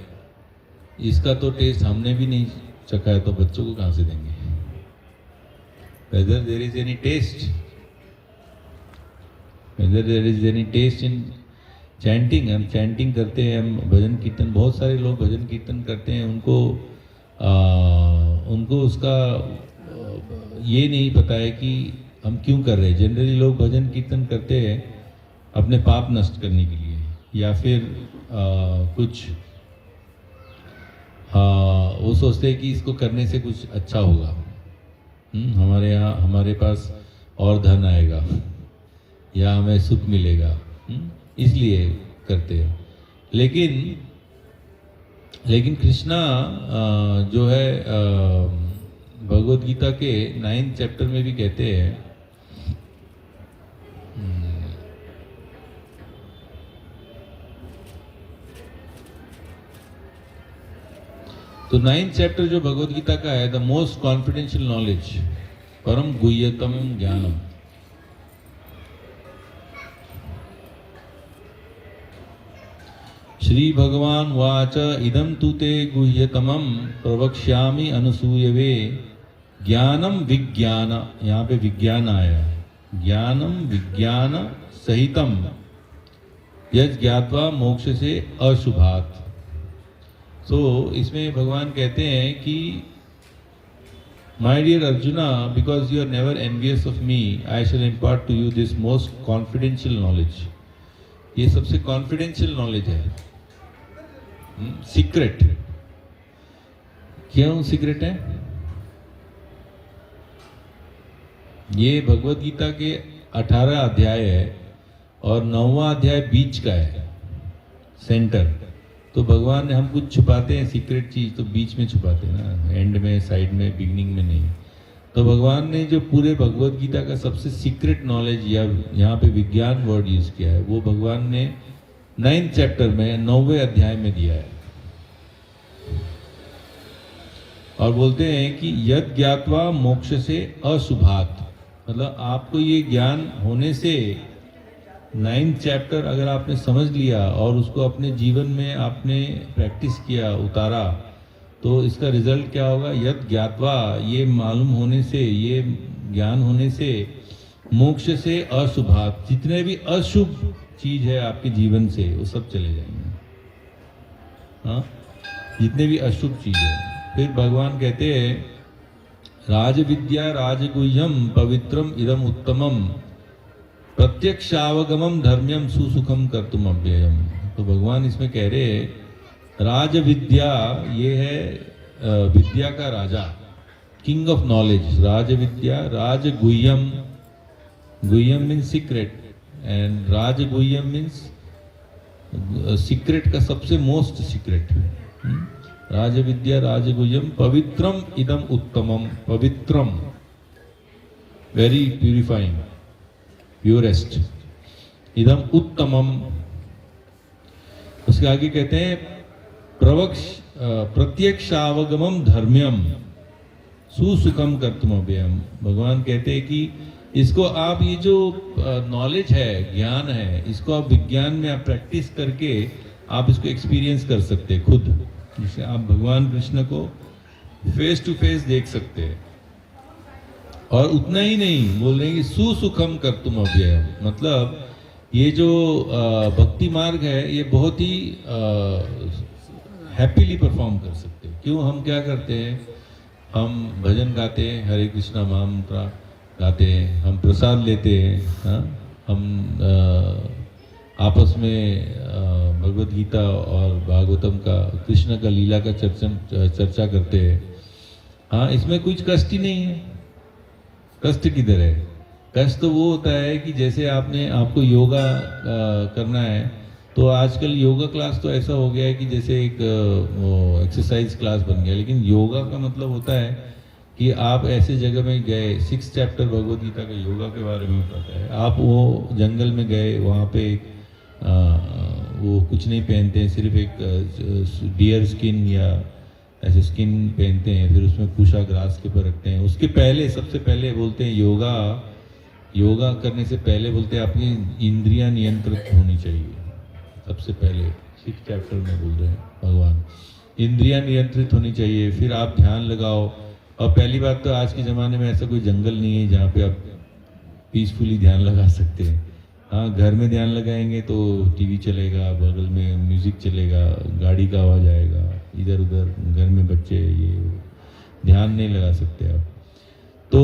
इसका तो टेस्ट हमने भी नहीं चखा है, तो बच्चों को कहाँ से देंगे? Whether there is any taste, whether there is any taste in chanting, हम चैंटिंग करते हैं, हम भजन कीर्तन, बहुत सारे लोग भजन कीर्तन करते हैं, उनको उसका ये नहीं पता है कि हम क्यों कर रहे हैं। जनरली लोग भजन कीर्तन करते हैं अपने पाप नष्ट करने के लिए, या फिर कुछ वो सोचते हैं कि इसको करने से कुछ अच्छा होगा, हमारे पास और धन आएगा या हमें सुख मिलेगा, इसलिए करते हैं। लेकिन कृष्णा जो है भगवद गीता के 9th चैप्टर में भी कहते हैं, तो 9th चैप्टर जो भगवद गीता का है, द मोस्ट कॉन्फिडेंशियल नॉलेज परम गुह्यतम ज्ञानम। श्री भगवान वाच इदं तु ते गुह्यतमं प्रवक्ष्यामि अनुसूयवे ज्ञानम विज्ञान, यहाँ पे विज्ञान आया, ज्ञानम विज्ञान सहितम यज् ज्ञात्वा मोक्ष से अशुभात। सो इसमें भगवान कहते हैं कि my dear Arjuna, because you are never envious of me, I shall impart to you this most confidential knowledge. ये सबसे कॉन्फिडेंशियल नॉलेज है, सीक्रेट। क्यों सीक्रेट है? ये भगवत गीता के 18 अध्याय है और 9वां अध्याय बीच का है, सेंटर। तो भगवान ने हम कुछ छुपाते हैं सीक्रेट चीज, तो बीच में छुपाते हैं ना, एंड में, साइड में, बिगिनिंग में नहीं। तो भगवान ने जो पूरे भगवत गीता का सबसे सीक्रेट नॉलेज या यहाँ पे विज्ञान वर्ड यूज किया है, वो भगवान ने 9th चैप्टर में 9वें अध्याय में दिया है। और बोलते हैं कि यद ज्ञात्वा मोक्ष से अशुभात, मतलब आपको ये ज्ञान होने से 9th चैप्टर अगर आपने समझ लिया और उसको अपने जीवन में आपने प्रैक्टिस किया, उतारा, तो इसका रिजल्ट क्या होगा? यद ज्ञात्वा, ये मालूम होने से, ये ज्ञान होने से, मोक्ष से अशुभात, जितने भी अशुभ चीज है आपके जीवन से वो सब चले जाएंगे। हाँ, जितने भी अशुभ चीज है। फिर भगवान कहते हैं राज विद्या राजगुह्यम पवित्रम इदम उत्तमम प्रत्यक्षावगमम धर्म्यम सुसुखम कर्तुम अव्ययम। तो भगवान इसमें कह रहे हैं राज विद्या, ये है विद्या का राजा, किंग ऑफ नॉलेज। राज विद्या, राज गुह्यम, गुह्यम मीन्स सीक्रेट, एंड राज गुह्यम मीन्स सीक्रेट का सबसे मोस्ट सीक्रेट। राज विद्या राज गुह्यम पवित्रम इदम उत्तमम, पवित्रम वेरी प्यूरिफाइंग, प्योरेस्ट, इदम उत्तमम। उसके आगे कहते हैं प्रत्यक्षावगमम धर्म्यम सुसुखम कर्तुम अव्ययम। भगवान कहते हैं कि इसको आप, ये जो नॉलेज है, ज्ञान है, इसको आप विज्ञान में आप प्रैक्टिस करके आप इसको एक्सपीरियंस कर सकते हैं खुद, जिससे आप भगवान कृष्ण को फेस टू फेस देख सकते हैं। और उतना ही नहीं, बोल रहे हैं कि सुसुखम कर्तुम अव्ययम, मतलब ये जो भक्ति मार्ग है ये बहुत ही हैप्पीली परफॉर्म कर सकते हैं। क्यों? हम क्या करते हैं, हम भजन गाते हैं, हरे कृष्णा महामंत्र गाते हैं, हम प्रसाद लेते हैं, हाँ, हम आपस में भगवत गीता और भागवतम का, कृष्ण का लीला का चर्चा करते हैं। हाँ, इसमें कुछ कष्ट ही नहीं है। कष्ट किधर है? कष्ट तो वो होता है कि जैसे आपको योगा करना है, तो आजकल योगा क्लास तो ऐसा हो गया है कि जैसे एक एक्सरसाइज क्लास बन गया, लेकिन योगा का मतलब होता है कि आप ऐसे जगह में गए, 6th चैप्टर भगवत गीता का योगा के बारे में बताता है। आप वो जंगल में गए, वहाँ पे वो कुछ नहीं पहनते हैं, सिर्फ एक डियर स्किन या ऐसे स्किन पहनते हैं, फिर उसमें पूषा ग्रास के ऊपर रखते हैं। उसके पहले, सबसे पहले बोलते हैं योगा करने से पहले बोलते हैं आपकी इंद्रियां नियंत्रित होनी चाहिए। सबसे पहले 6th चैप्टर में बोल रहे हैं भगवान, इंद्रियां नियंत्रित होनी चाहिए, फिर आप ध्यान लगाओ। और पहली बात तो आज के ज़माने में ऐसा कोई जंगल नहीं है जहाँ पे आप पीसफुली ध्यान लगा सकते हैं। हाँ, घर में ध्यान लगाएंगे तो टीवी चलेगा, बगल में म्यूज़िक चलेगा, गाड़ी का आवाज़ आएगा, इधर उधर घर में बच्चे, ये ध्यान नहीं लगा सकते आप। तो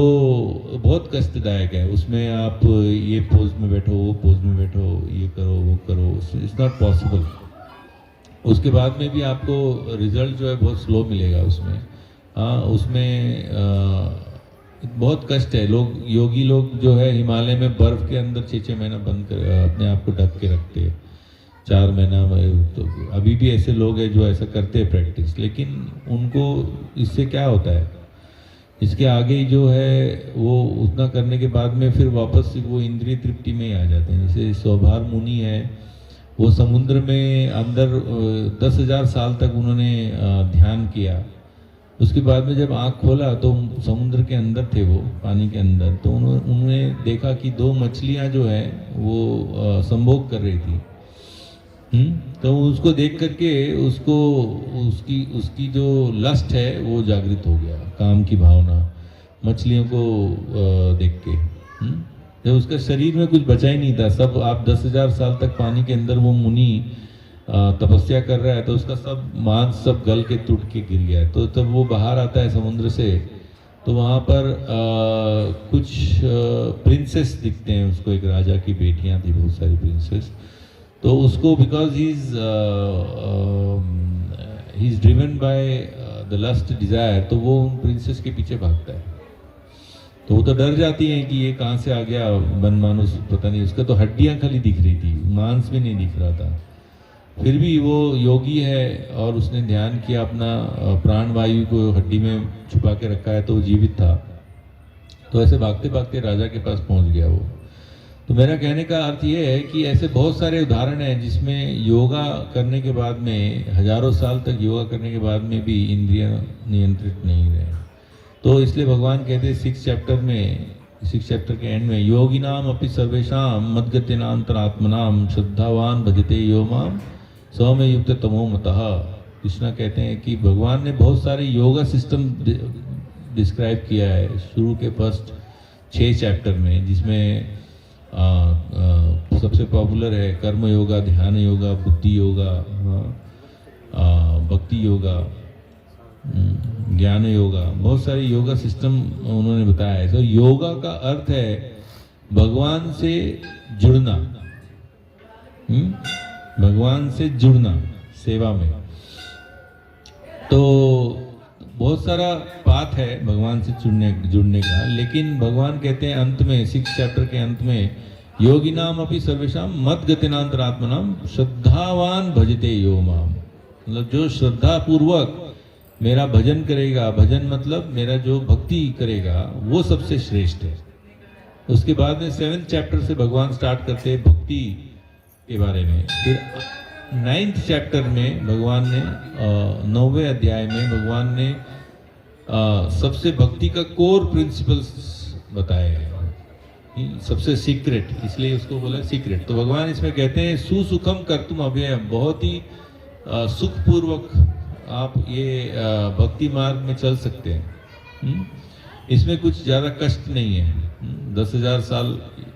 बहुत कष्टदायक है। उसमें आप ये पोज में बैठो, वो पोज में बैठो, ये करो, वो करो, इट्स नॉट पॉसिबल। उसके बाद में भी आपको रिजल्ट जो है बहुत स्लो मिलेगा उसमें। हाँ, उसमें बहुत कष्ट है। योगी लोग जो है हिमालय में बर्फ़ के अंदर 6-6 महीना बंद कर अपने आप को ढक के रखते हैं, 4 महीना में। तो अभी भी ऐसे लोग हैं जो ऐसा करते हैं प्रैक्टिस, लेकिन उनको इससे क्या होता है, इसके आगे जो है वो उतना करने के बाद में फिर वापस वो इंद्रिय तृप्ति में ही आ जाते हैं। जैसे स्वभार मुनि है, वो समुद्र में अंदर 10,000 साल तक उन्होंने ध्यान किया। उसके बाद में जब आँख खोला तो समुद्र के अंदर थे, वो पानी के अंदर। तो उन्होंने देखा कि 2 मछलियाँ जो है वो संभोग कर रही थी। तो उसको देख करके उसको उसकी जो लस्ट है वो जागृत हो गया, काम की भावना, मछलियों को देख के। जब उसका शरीर में कुछ बचा ही नहीं था, सब आप 10,000 साल तक पानी के अंदर वो मुनि तपस्या कर रहा है, तो उसका सब मांस सब गल के टूट के गिर गया। तो तब वो बाहर आता है समुद्र से, तो वहाँ पर कुछ प्रिंसेस दिखते हैं उसको, एक राजा की बेटियाँ थी बहुत सारी प्रिंसेस। तो उसको because he is driven by the lust desire, तो वो उन प्रिंसेस के पीछे भागता है। तो वो तो डर जाती हैं कि ये कहाँ से आ गया बनमानुस, पता नहीं। उसका तो हड्डियाँ खाली दिख रही थी, मांस भी नहीं दिख रहा था। फिर भी वो योगी है और उसने ध्यान किया, अपना प्राण वायु को हड्डी में छुपा के रखा है, तो वो जीवित था। तो ऐसे भागते भागते राजा के पास पहुंच गया वो। तो मेरा कहने का अर्थ ये है कि ऐसे बहुत सारे उदाहरण हैं जिसमें योगा करने के बाद में, हजारों साल तक योगा करने के बाद में भी इंद्रियां नियंत्रित नहीं रहे। तो इसलिए भगवान कहते हैं 6 चैप्टर के एंड में, योगी नाम अपि सर्वेशाम मद्गत्यनांतरात्मनाम श्रद्धावान भजते यो माम सौम्य युक्त तमो मतः। कृष्णा कहते हैं कि भगवान ने बहुत सारे योगा सिस्टम डिस्क्राइब किया है शुरू के फर्स्ट 6 चैप्टर में, जिसमें सबसे पॉपुलर है कर्म योगा, ध्यान योगा, बुद्धि योगा, भक्ति योगा, ज्ञान योगा, बहुत सारे योगा सिस्टम उन्होंने बताया है। तो योगा का अर्थ है भगवान से जुड़ना, भगवान से जुड़ना सेवा में। तो बहुत सारा पाथ है भगवान से जुड़ने का, लेकिन भगवान कहते हैं अंत में 6 चैप्टर के अंत में, योगी नाम अपि सर्वेशाम मद गतिनांतरात्मनाम श्रद्धावान भजते यो माम। मतलब जो श्रद्धा पूर्वक मेरा भजन करेगा, भजन मतलब मेरा जो भक्ति करेगा, वो सबसे श्रेष्ठ है। उसके बाद में 7th चैप्टर से भगवान स्टार्ट करते हैं भक्ति के बारे में। फिर 9th चैप्टर में भगवान ने 9वें अध्याय में भगवान ने सबसे भक्ति का कोर प्रिंसिपल्स बताए हैं, सबसे सीक्रेट, इसलिए उसको बोला सीक्रेट। तो भगवान इसमें कहते हैं सुसुखम कर्तुम अव्ययम, बहुत ही सुखपूर्वक आप ये भक्ति मार्ग में चल सकते हैं। इसमें कुछ ज़्यादा कष्ट नहीं है। 10,000 साल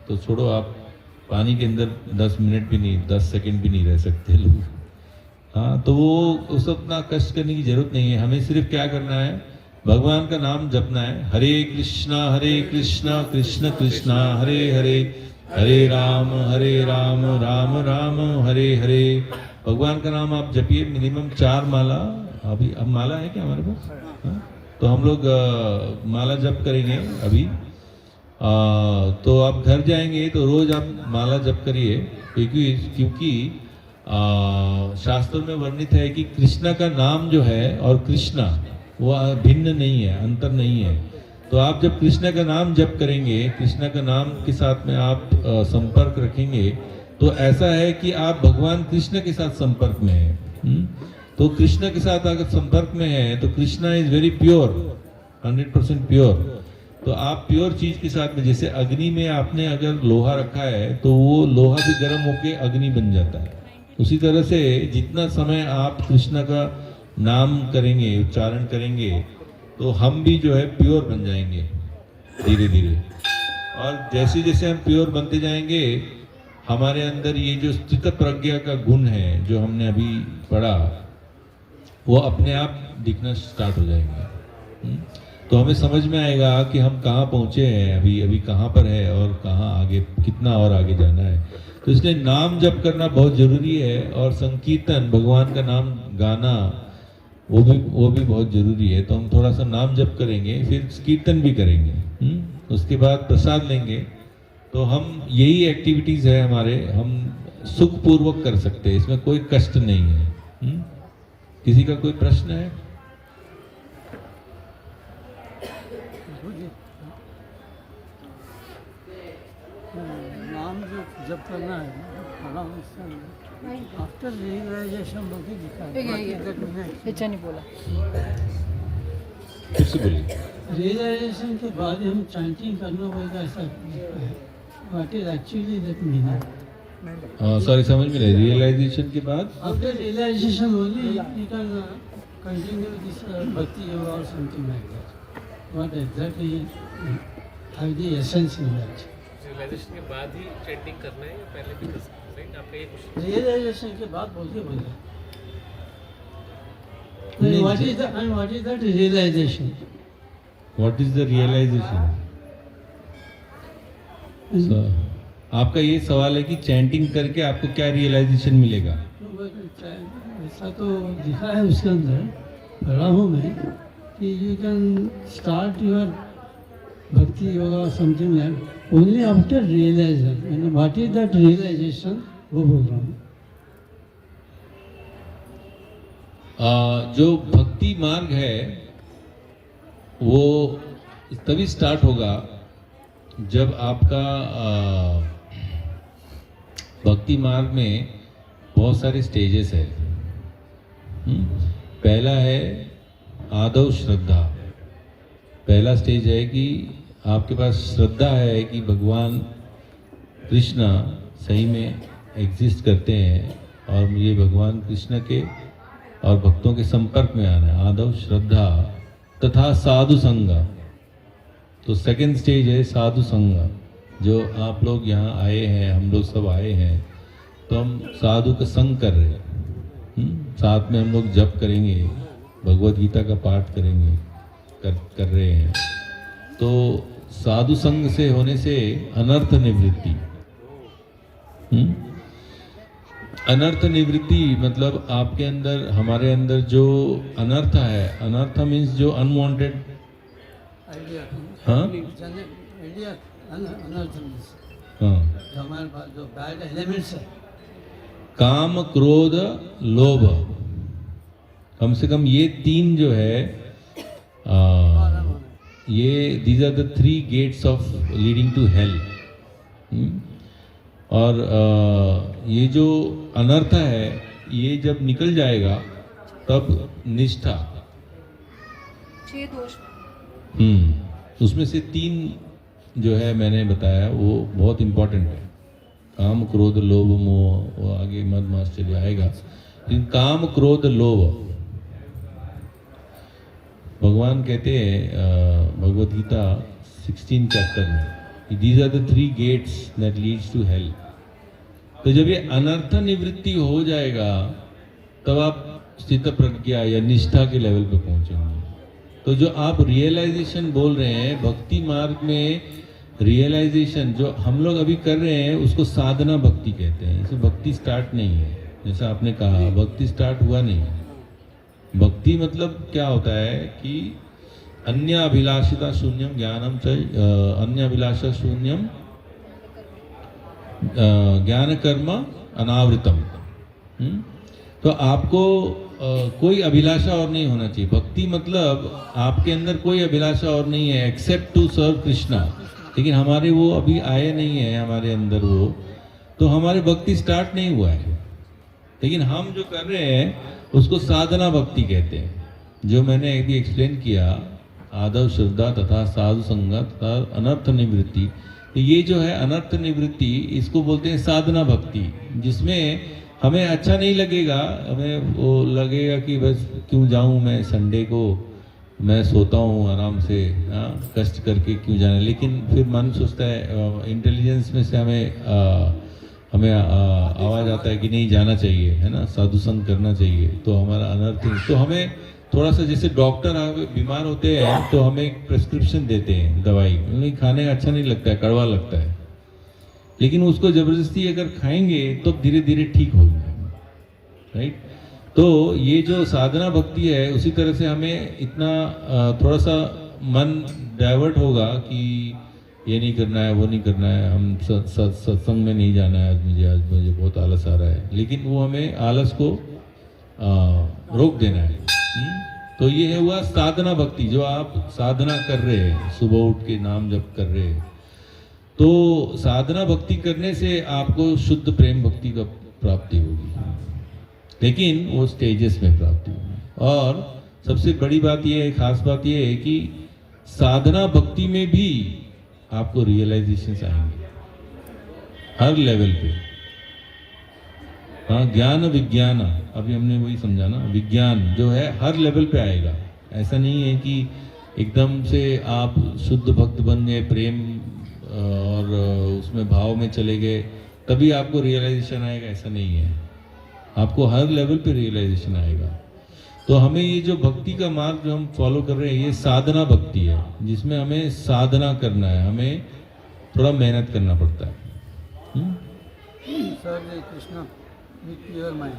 तो छोड़ो, आप पानी के अंदर 10 मिनट भी नहीं, 10 सेकंड भी नहीं रह सकते लोग। हाँ, तो वो उस अपना कष्ट करने की जरूरत नहीं है। हमें सिर्फ क्या करना है, भगवान का नाम जपना है। हरे कृष्णा कृष्ण कृष्णा हरे हरे, हरे राम राम राम हरे हरे। भगवान का नाम आप जपिए मिनिमम 4 माला। अभी अब माला है क्या हमारे पास? हाँ? तो हम लोग माला जप करेंगे अभी। तो आप घर जाएंगे तो रोज आप माला जप करिए, क्योंकि शास्त्र में वर्णित है कि कृष्णा का नाम जो है और कृष्णा वो भिन्न नहीं है, अंतर नहीं है। तो आप जब कृष्णा का नाम जप करेंगे, कृष्णा का नाम के साथ में आप संपर्क रखेंगे, तो ऐसा है कि आप भगवान कृष्ण के साथ संपर्क में हैं। तो कृष्ण के साथ अगर संपर्क में है तो Krishna is very pure, 100% pure. तो आप प्योर चीज के साथ में, जैसे अग्नि में आपने अगर लोहा रखा है तो वो लोहा भी गर्म होके अग्नि बन जाता है। उसी तरह से जितना समय आप कृष्ण का नाम करेंगे, उच्चारण करेंगे, तो हम भी जो है प्योर बन जाएंगे धीरे धीरे। और जैसे जैसे हम प्योर बनते जाएंगे, हमारे अंदर ये जो स्थित प्रज्ञा का गुण है जो हमने अभी पढ़ा, वो अपने आप दिखना स्टार्ट हो जाएंगे। तो हमें समझ में आएगा कि हम कहाँ पहुँचे हैं, अभी कहाँ पर है और कहाँ आगे, कितना और आगे जाना है। तो इसलिए नाम जप करना बहुत जरूरी है, और संकीर्तन, भगवान का नाम गाना, वो भी बहुत जरूरी है। तो हम थोड़ा सा नाम जप करेंगे, फिर कीर्तन भी करेंगे, उसके बाद प्रसाद लेंगे। तो हम यही एक्टिविटीज़ है हमारे, हम सुखपूर्वक कर सकते हैं, इसमें कोई कष्ट नहीं है। किसी का कोई प्रश्न है? नाम जो जब करना है, आफ्टर रियलाइजेशन ह्याच्याने बोला। फिर से बोलिए। रियलाइजेशन के बाद हम चैंटिंग करना पड़ेगा, ऐसा what is actually that meaning? Sorry समझ में नहीं, रियलाइजेशन के बाद After realization only, you can continue this bhakti yoga or something like that. What exactly have the essence in that? Realisation के बाद ही चैंटिंग करना है या पहले भी कर सकते हैं? आपका ये क्वेश्चन Realization के बाद बोलिए बोलिए. नहीं, What is that realization? What is the realisation? आपका ये सवाल है कि चैंटिंग करके आपको क्या रियलाइजेशन मिलेगा? ऐसा तो लिखा है उसके अंदर, पढ़ा हूँ मैं कि you can start your bhakti yoga something like only after realisation. What is that realisation वो बोल रहा हूँ. जो भक्ति मार्ग है वो तभी स्टार्ट होगा जब आपका भक्ति मार्ग में बहुत सारे स्टेजेस है. पहला है आदव श्रद्धा. पहला स्टेज है कि आपके पास श्रद्धा है कि भगवान कृष्ण सही में एग्जिस्ट करते हैं और मुझे भगवान कृष्ण के और भक्तों के संपर्क में आना है. आदव श्रद्धा तथा साधु संग. तो सेकंड स्टेज है साधु संग. जो आप लोग यहाँ आए हैं, हम लोग सब आए हैं, तो हम साधु का संग कर रहे हैं. साथ में हम लोग जप करेंगे, भगवद गीता का पाठ करेंगे, कर रहे हैं. तो साधु संग से होने से अनर्थ निवृत्ति. अनर्थ निवृत्ति मतलब आपके अंदर, हमारे अंदर जो अनर्थ है, अनर्थ मीन्स जो अनवांटेड. हाँ आइडिया अनर्थनेस, हाँ, जो हमारे पास जो बैड एलिमेंट्स है, काम क्रोध लोभ, कम से कम ये तीन जो है ये these are the 3 gates of leading to hell. और ये जो अनर्थ है ये जब निकल जाएगा तब निष्ठा. 6 दोष. उसमें से 3 जो है मैंने बताया वो बहुत इम्पोर्टेंट है. काम क्रोध लोभ मोह, वो आगे मद माश्चर्य आएगा. लेकिन काम क्रोध लोभ भगवान कहते हैं भगवद गीता 16 चैप्टर में, these are the 3 gates that leads to hell. तो जब ये अनर्थ निवृत्ति हो जाएगा तब आप स्थित प्रज्ञा या निष्ठा के लेवल पे पहुंचेंगे. तो जो आप रियलाइजेशन बोल रहे हैं भक्ति मार्ग में, रियलाइजेशन जो हम लोग अभी कर रहे हैं उसको साधना भक्ति कहते हैं. इसे भक्ति स्टार्ट नहीं है. जैसा आपने कहा भक्ति स्टार्ट हुआ नहीं है. भक्ति मतलब क्या होता है कि अन्य अभिलाषिता शून्यम ज्ञानम च अन्य अभिलाषा शून्यम ज्ञान कर्म अनावृतम. तो आपको कोई अभिलाषा और नहीं होना चाहिए. भक्ति मतलब आपके अंदर कोई अभिलाषा और नहीं है एक्सेप्ट टू सर्व कृष्णा. लेकिन हमारे वो अभी आए नहीं है हमारे अंदर वो, तो हमारे भक्ति स्टार्ट नहीं हुआ है. लेकिन हम जो कर रहे हैं उसको साधना भक्ति कहते हैं. जो मैंने अभी एक्सप्लेन किया, आदव श्रद्धा तथा साधु संग तथा अनर्थ निवृत्ति. तो ये जो है अनर्थ निवृत्ति, इसको बोलते हैं साधना भक्ति, जिसमें हमें अच्छा नहीं लगेगा. हमें वो लगेगा कि बस क्यों जाऊं मैं, संडे को मैं सोता हूँ आराम से, कष्ट करके क्यों जाना. लेकिन फिर मन सोचता है, इंटेलिजेंस में से हमें आवाज़ आता है कि नहीं जाना चाहिए, है ना, साधु संग करना चाहिए. तो हमारा अनर्थ. तो हमें थोड़ा सा, जैसे डॉक्टर बीमार होते हैं तो हमें एक प्रेस्क्रिप्शन देते हैं दवाई, नहीं खाने का अच्छा नहीं लगता है, कड़वा लगता है, लेकिन उसको ज़बरदस्ती अगर खाएंगे तो धीरे धीरे ठीक हो जाएगा. राइट. तो ये जो साधना भक्ति है उसी तरह से हमें इतना थोड़ा सा मन डाइवर्ट होगा कि ये नहीं करना है, वो नहीं करना है, हम सत्संग में नहीं जाना है, आज मुझे बहुत आलस आ रहा है. लेकिन वो हमें आलस को रोक देना है. तो ये है हुआ साधना भक्ति. जो आप साधना कर रहे हैं, सुबह उठ के नाम जप कर रहे हैं, तो साधना भक्ति करने से आपको शुद्ध प्रेम भक्ति का प्राप्ति होगी. लेकिन वो स्टेजेस में प्राप्ति होगी. और सबसे बड़ी बात ये है, खास बात ये है कि साधना भक्ति में भी आपको रियलाइजेशंस आएंगे हर लेवल पे. हाँ, ज्ञान विज्ञान, अभी हमने वही समझा ना, विज्ञान जो है हर लेवल पे आएगा। ऐसा नहीं है कि एकदम से आप शुद्ध भक्त बन गए, प्रेम और उसमें भाव में चले गए तभी आपको रियलाइजेशन आएगा, ऐसा नहीं है। आपको हर लेवल पे रियलाइजेशन आएगा। तो हमें ये जो भक्ति का मार्ग जो हम फॉलो कर रहे हैं, ये साधना भक्ति है, जिसमें हमें साधना करना है, हमें थोड़ा मेहनत करना पड़ता है। Serve Krishna with pure mind.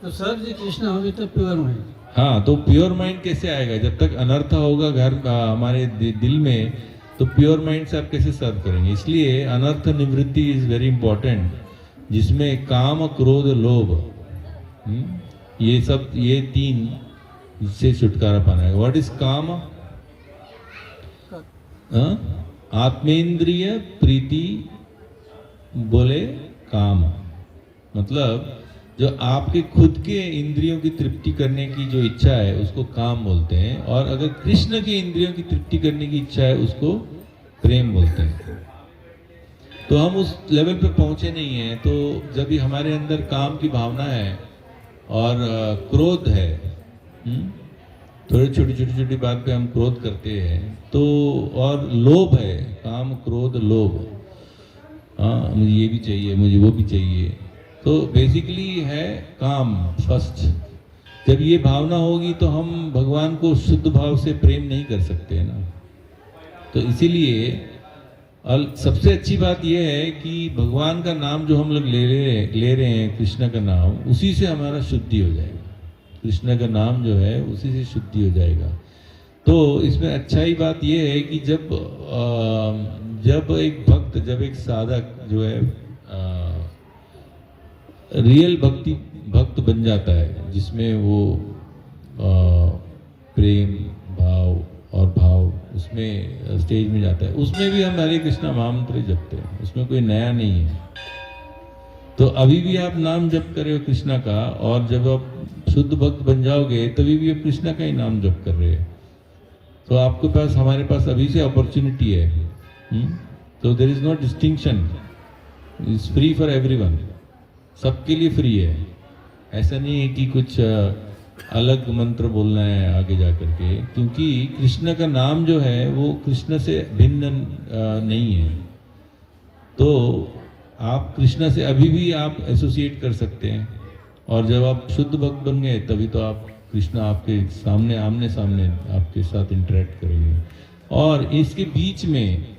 To serve the Krishna with a pure mind. हाँ, तो प्योर माइंड कैसे आएगा? जब तक अनर्थ होगा घर हमारे दिल में, तो प्योर माइंड से आप कैसे सर्व करेंगे? इसलिए अनर्थ निवृत्ति इज वेरी इंपॉर्टेंट, जिसमें काम, क्रोध, लोभ, ये सब, ये तीन से छुटकारा पाना है। व्हाट इज काम? आत्मेंद्रिय प्रीति बोले काम, मतलब जो आपके खुद के इंद्रियों की तृप्ति करने की जो इच्छा है उसको काम बोलते हैं, और अगर कृष्ण की इंद्रियों की तृप्ति करने की इच्छा है उसको प्रेम बोलते हैं। तो हम उस लेवल पे पहुंचे नहीं हैं। तो जब भी हमारे अंदर काम की भावना है और क्रोध है, थोड़ी छोटी बात पे हम क्रोध करते हैं, तो और लोभ है, काम, क्रोध, लोभ, हाँ मुझे ये भी चाहिए, मुझे वो भी चाहिए, तो बेसिकली है काम फर्स्ट। जब ये भावना होगी तो हम भगवान को शुद्ध भाव से प्रेम नहीं कर सकते ना। तो इसीलिए सबसे अच्छी बात यह है कि भगवान का नाम जो हम लोग ले रहे हैं, कृष्ण का नाम, उसी से हमारा शुद्धि हो जाएगा। कृष्ण का नाम जो है उसी से शुद्धि हो जाएगा। तो इसमें अच्छाई बात यह है कि जब एक भक्त, जब एक साधक जो है रियल भक्त बन जाता है, जिसमें वो प्रेम भाव और भाव उसमें स्टेज में जाता है, उसमें भी हम हरे कृष्णा महामंत्र जपते हैं, उसमें कोई नया नहीं है। तो अभी भी आप नाम जप कर रहे हो कृष्णा का, और जब आप शुद्ध भक्त बन जाओगे तभी भी आप कृष्णा का ही नाम जप कर रहे हैं। तो आपके पास, हमारे पास अभी से अपॉर्चुनिटी है। तो there is no distinction, it's free for everyone, सबके लिए फ्री है। ऐसा नहीं है कि कुछ अलग मंत्र बोलना है आगे जा करके, क्योंकि कृष्ण का नाम जो है वो कृष्ण से भिन्न नहीं है। तो आप कृष्ण से अभी भी आप एसोसिएट कर सकते हैं, और जब आप शुद्ध भक्त बन गए तभी तो आप कृष्ण आपके सामने, आमने सामने आपके साथ इंटरेक्ट करेंगे। और इसके बीच में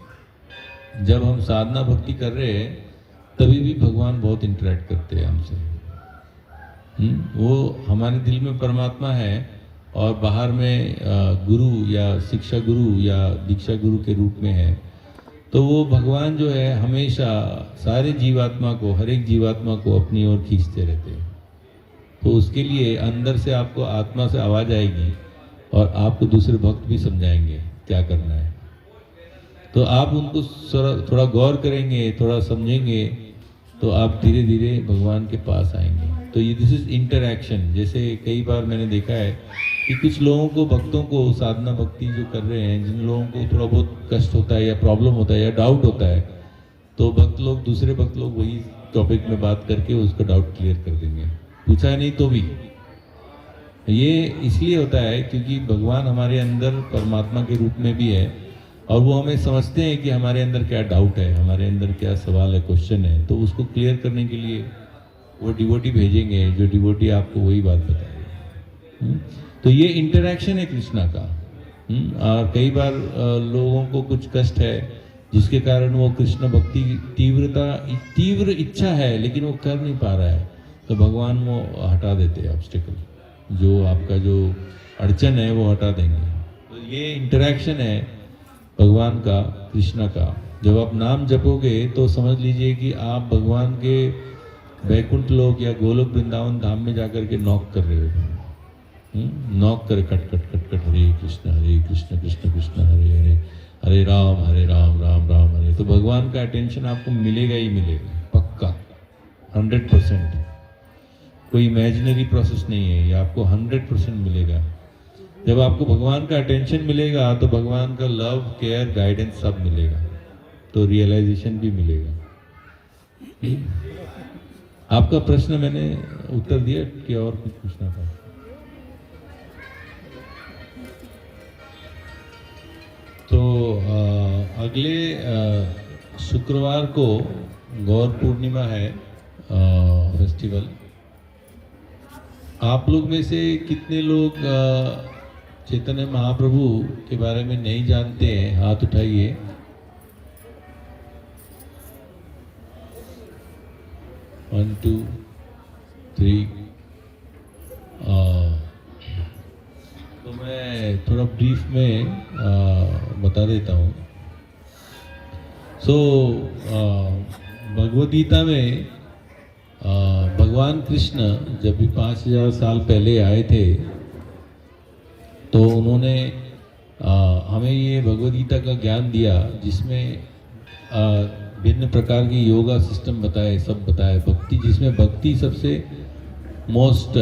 जब हम साधना भक्ति कर रहे हैं तभी भी भगवान बहुत इंटरेक्ट करते हैं हमसे। वो हमारे दिल में परमात्मा है और बाहर में गुरु या शिक्षा गुरु या दीक्षा गुरु के रूप में है। तो वो भगवान जो है हमेशा सारे जीवात्मा को, हर एक जीवात्मा को अपनी ओर खींचते रहते हैं। तो उसके लिए अंदर से आपको आत्मा से आवाज़ आएगी और आपको दूसरे भक्त भी समझाएंगे क्या करना है। तो आप उनको थोड़ा गौर करेंगे, थोड़ा समझेंगे, तो आप धीरे धीरे भगवान के पास आएंगे। तो ये दिस इज इंटरैक्शन। जैसे कई बार मैंने देखा है कि कुछ लोगों को, भक्तों को, साधना भक्ति जो कर रहे हैं, जिन लोगों को थोड़ा बहुत कष्ट होता है या प्रॉब्लम होता है या डाउट होता है, तो भक्त लोग, दूसरे भक्त लोग वही टॉपिक में बात करके उसका डाउट क्लियर कर देंगे, पूछा नहीं तो भी। ये इसलिए होता है क्योंकि भगवान हमारे अंदर परमात्मा के रूप में भी है, और वो हमें समझते हैं कि हमारे अंदर क्या डाउट है, हमारे अंदर क्या सवाल है, क्वेश्चन है। तो उसको क्लियर करने के लिए वो डिवोटी भेजेंगे, जो डिवोटी आपको वही बात बताएगा। तो ये इंटरैक्शन है कृष्णा का। और कई बार लोगों को कुछ कष्ट है जिसके कारण वो कृष्ण भक्ति तीव्र इच्छा है लेकिन वो कर नहीं पा रहा है, तो भगवान वो हटा देते हैं ऑब्स्टिकल, जो आपका जो अड़चन है वो हटा देंगे। तो ये इंटरैक्शन है भगवान का, कृष्ण का। जब आप नाम जपोगे तो समझ लीजिए कि आप भगवान के वैकुंठ लोक या गोलोक वृंदावन धाम में जाकर के नॉक कर रहे हो। नॉक करे खट खट खट खट, हरे कृष्ण कृष्ण कृष्ण हरे हरे, हरे राम राम राम हरे। तो भगवान का अटेंशन आपको मिलेगा ही मिलेगा, पक्का 100%। कोई इमेजिनरी प्रोसेस नहीं है, ये आपको 100% मिलेगा। जब आपको भगवान का अटेंशन मिलेगा तो भगवान का लव, केयर, गाइडेंस सब मिलेगा, तो रियलाइजेशन भी मिलेगा। आपका प्रश्न मैंने उत्तर दिया कि और कुछ पूछना था? तो अगले शुक्रवार को गौर पूर्णिमा है फेस्टिवल। आप लोग में से कितने लोग चैतन्य महाप्रभु के बारे में नहीं जानते हैं? हाथ उठाइए। One, two, three. तो मैं थोड़ा ब्रीफ में बता देता हूँ। भगवद गीता में भगवान कृष्ण जब भी 5000 साल पहले आए थे तो उन्होंने हमें ये भगवद गीता का ज्ञान दिया, जिसमें भिन्न प्रकार की योगा सिस्टम बताए, सब बताए। भक्ति, जिसमें भक्ति सबसे मोस्ट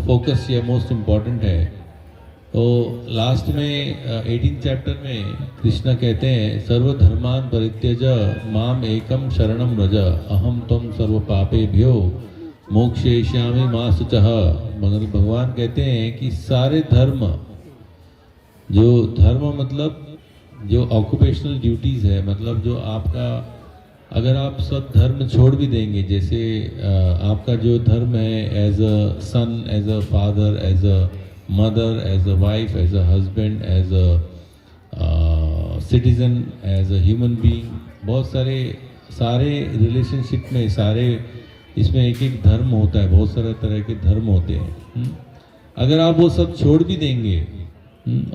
फोकस या मोस्ट इम्पॉर्टेंट है। तो लास्ट में 18 चैप्टर में कृष्ण कहते हैं, सर्वधर्मान परित्यज माम एकम शरणम व्रज अहम त्वं सर्व पापेभ्यो मोक्षयिष्यामि मा शुचः। मगर भगवान कहते हैं कि सारे धर्म, जो धर्म मतलब जो ऑक्यूपेशनल ड्यूटीज़ है, मतलब जो आपका, अगर आप सब धर्म छोड़ भी देंगे, जैसे आपका जो धर्म है as a son, as a father, as a mother, as a wife, as a husband, as a citizen, as a human being, बहुत सारे रिलेशनशिप में सारे इसमें एक एक धर्म होता है, बहुत सारे तरह के धर्म होते हैं। अगर आप वो सब छोड़ भी देंगे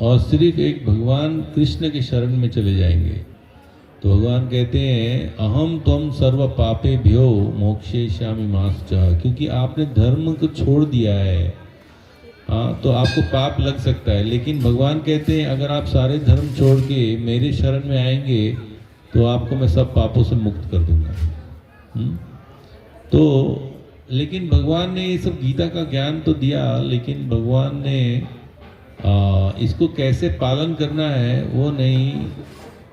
और सिर्फ एक भगवान कृष्ण के शरण में चले जाएंगे तो भगवान कहते हैं, अहम त्वं सर्व पापेभ्यो मोक्षयिष्यामि मा शुचः। क्योंकि आपने धर्म को छोड़ दिया है, हाँ, तो आपको पाप लग सकता है। लेकिन भगवान कहते हैं, अगर आप सारे धर्म छोड़ के मेरे शरण में आएंगे तो आपको मैं सब पापों से मुक्त कर दूंगा। तो लेकिन भगवान ने ये सब गीता का ज्ञान तो दिया, लेकिन भगवान ने इसको कैसे पालन करना है वो नहीं,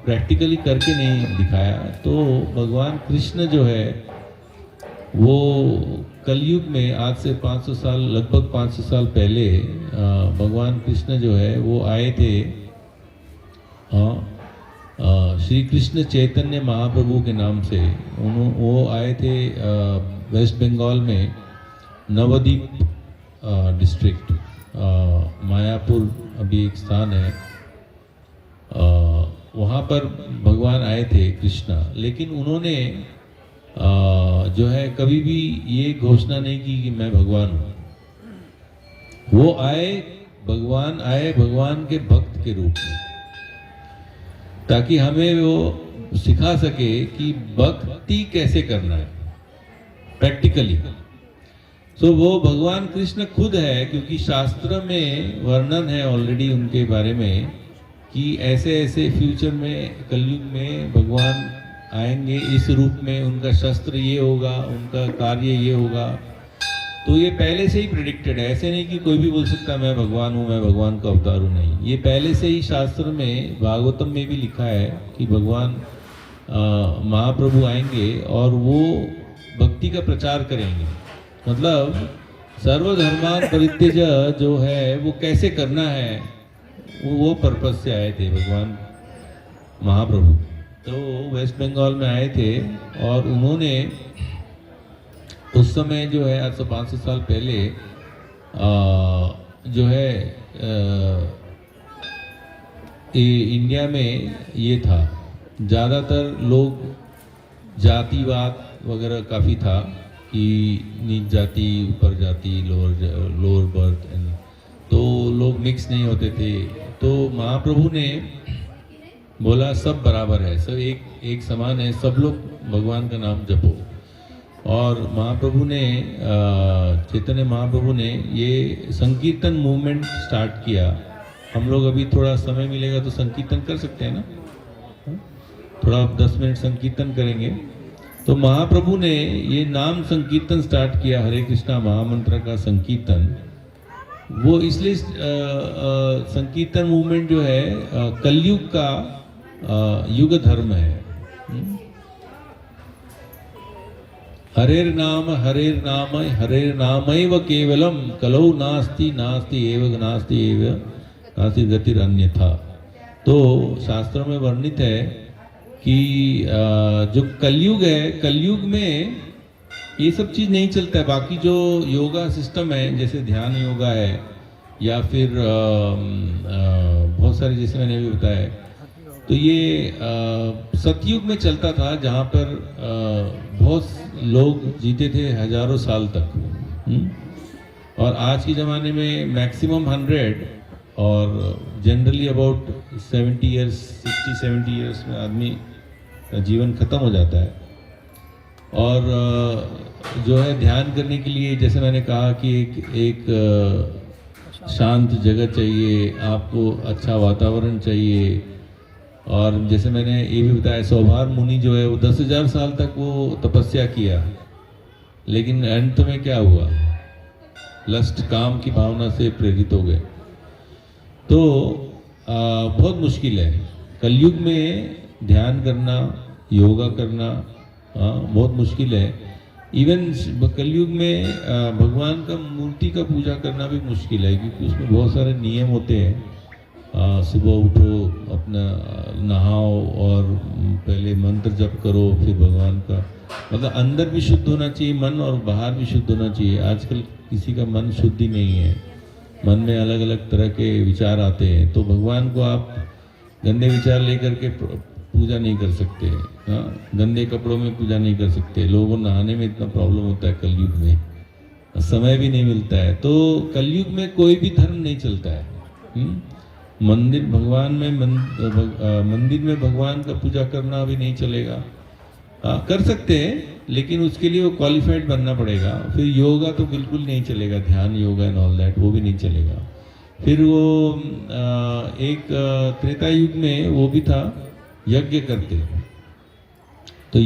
प्रैक्टिकली करके नहीं दिखाया। तो भगवान कृष्ण जो है वो कलयुग में आज से 500 साल, लगभग 500 साल पहले भगवान कृष्ण जो है वो आए थे श्री कृष्ण चैतन्य महाप्रभु के नाम से। वो आए थे वेस्ट बंगाल में नवद्वीप डिस्ट्रिक्ट, मायापुर अभी एक स्थान है, वहाँ पर भगवान आए थे कृष्णा। लेकिन उन्होंने जो है कभी भी ये घोषणा नहीं की कि मैं भगवान हूँ। वो आए, भगवान आए भगवान के भक्त के रूप में, ताकि हमें वो सिखा सके कि भक्ति कैसे करना है प्रैक्टिकली। तो वो भगवान कृष्ण खुद है, क्योंकि शास्त्र में वर्णन है ऑलरेडी उनके बारे में कि ऐसे ऐसे फ्यूचर में कलयुग में भगवान आएंगे इस रूप में, उनका शस्त्र ये होगा, उनका कार्य ये होगा। तो ये पहले से ही प्रेडिक्टेड है। ऐसे नहीं कि कोई भी बोल सकता मैं भगवान हूँ, मैं भगवान का अवतार हूँ, नहीं। ये पहले से ही शास्त्र में, भागवतम में भी लिखा है कि भगवान महाप्रभु आएंगे और वो भक्ति का प्रचार करेंगे। मतलब सर्वधर्मान परित्यज जो है वो कैसे करना है, वो पर्पज से आए थे भगवान महाप्रभु। तो वेस्ट बंगाल में आए थे और उन्होंने उस समय जो है आज से 500 साल पहले जो है इंडिया में ये था, ज़्यादातर लोग जातिवाद वगैरह काफ़ी था कि नीच जाति, ऊपर जाति, लोअर बर्थ, तो लोग मिक्स नहीं होते थे। तो महाप्रभु ने बोला सब बराबर है, सब एक समान है, सब लोग भगवान का नाम जपो। और महाप्रभु ने, चैतन्य महाप्रभु ने ये संकीर्तन मूवमेंट स्टार्ट किया। हम लोग अभी थोड़ा समय मिलेगा तो संकीर्तन कर सकते हैं ना, थोड़ा 10 मिनट संकीर्तन करेंगे। तो महाप्रभु ने ये नाम संकीर्तन स्टार्ट किया, हरे कृष्णा महामंत्र का संकीर्तन। वो इसलिए संकीर्तन मूवमेंट जो है कलयुग का युग धर्म है। हरेर नाम हरेर नामैव केवलम कलौ नास्ति नास्ति एव नास्ति गतिरन्यथा। तो शास्त्रों में वर्णित है कि जो कलयुग है, कलयुग में ये सब चीज़ नहीं चलता है। बाकी जो योगा सिस्टम है, जैसे ध्यान योगा है या फिर बहुत सारे, जैसे मैंने अभी बताया, तो ये सतयुग में चलता था, जहाँ पर बहुत लोग जीते थे हजारों साल तक। और आज के ज़माने में मैक्सिमम 100 और जनरली अबाउट 70 ईयर्स 60-70 ईयर्स में आदमी का जीवन खत्म हो जाता है। और जो है ध्यान करने के लिए, जैसे मैंने कहा कि एक शांत जगह चाहिए, आपको अच्छा वातावरण चाहिए। और जैसे मैंने ये भी बताया, सौभार मुनि जो है वो 10,000 साल तक वो तपस्या किया, लेकिन अंत में क्या हुआ, लस्ट काम की भावना से प्रेरित हो गए। तो बहुत मुश्किल है कलयुग में ध्यान करना, योगा करना, बहुत मुश्किल है। इवन कलयुग में भगवान का मूर्ति का पूजा करना भी मुश्किल है, क्योंकि उसमें बहुत सारे नियम होते हैं। सुबह उठो, अपना नहाओ और पहले मंत्र जप करो, फिर भगवान का, मतलब अंदर भी शुद्ध होना चाहिए मन और बाहर भी शुद्ध होना चाहिए। आजकल किसी का मन शुद्ध ही नहीं है, मन में अलग अलग तरह के विचार आते हैं। तो भगवान को आप गंदे विचार लेकर के पूजा नहीं कर सकते, गंदे कपड़ों में पूजा नहीं कर सकते। लोगों को नहाने में इतना प्रॉब्लम होता है कलयुग में, समय भी नहीं मिलता है। तो कलयुग में कोई भी धर्म नहीं चलता है। मंदिर भगवान में मंदिर में भगवान का पूजा करना भी नहीं चलेगा। कर सकते हैं, लेकिन उसके लिए वो क्वालिफाइड बनना पड़ेगा। फिर योगा तो बिल्कुल नहीं चलेगा, ध्यान योगा एंड ऑल दैट, वो भी नहीं चलेगा। फिर वो एक त्रेता युग में वो भी था, यज्ञ करते। तो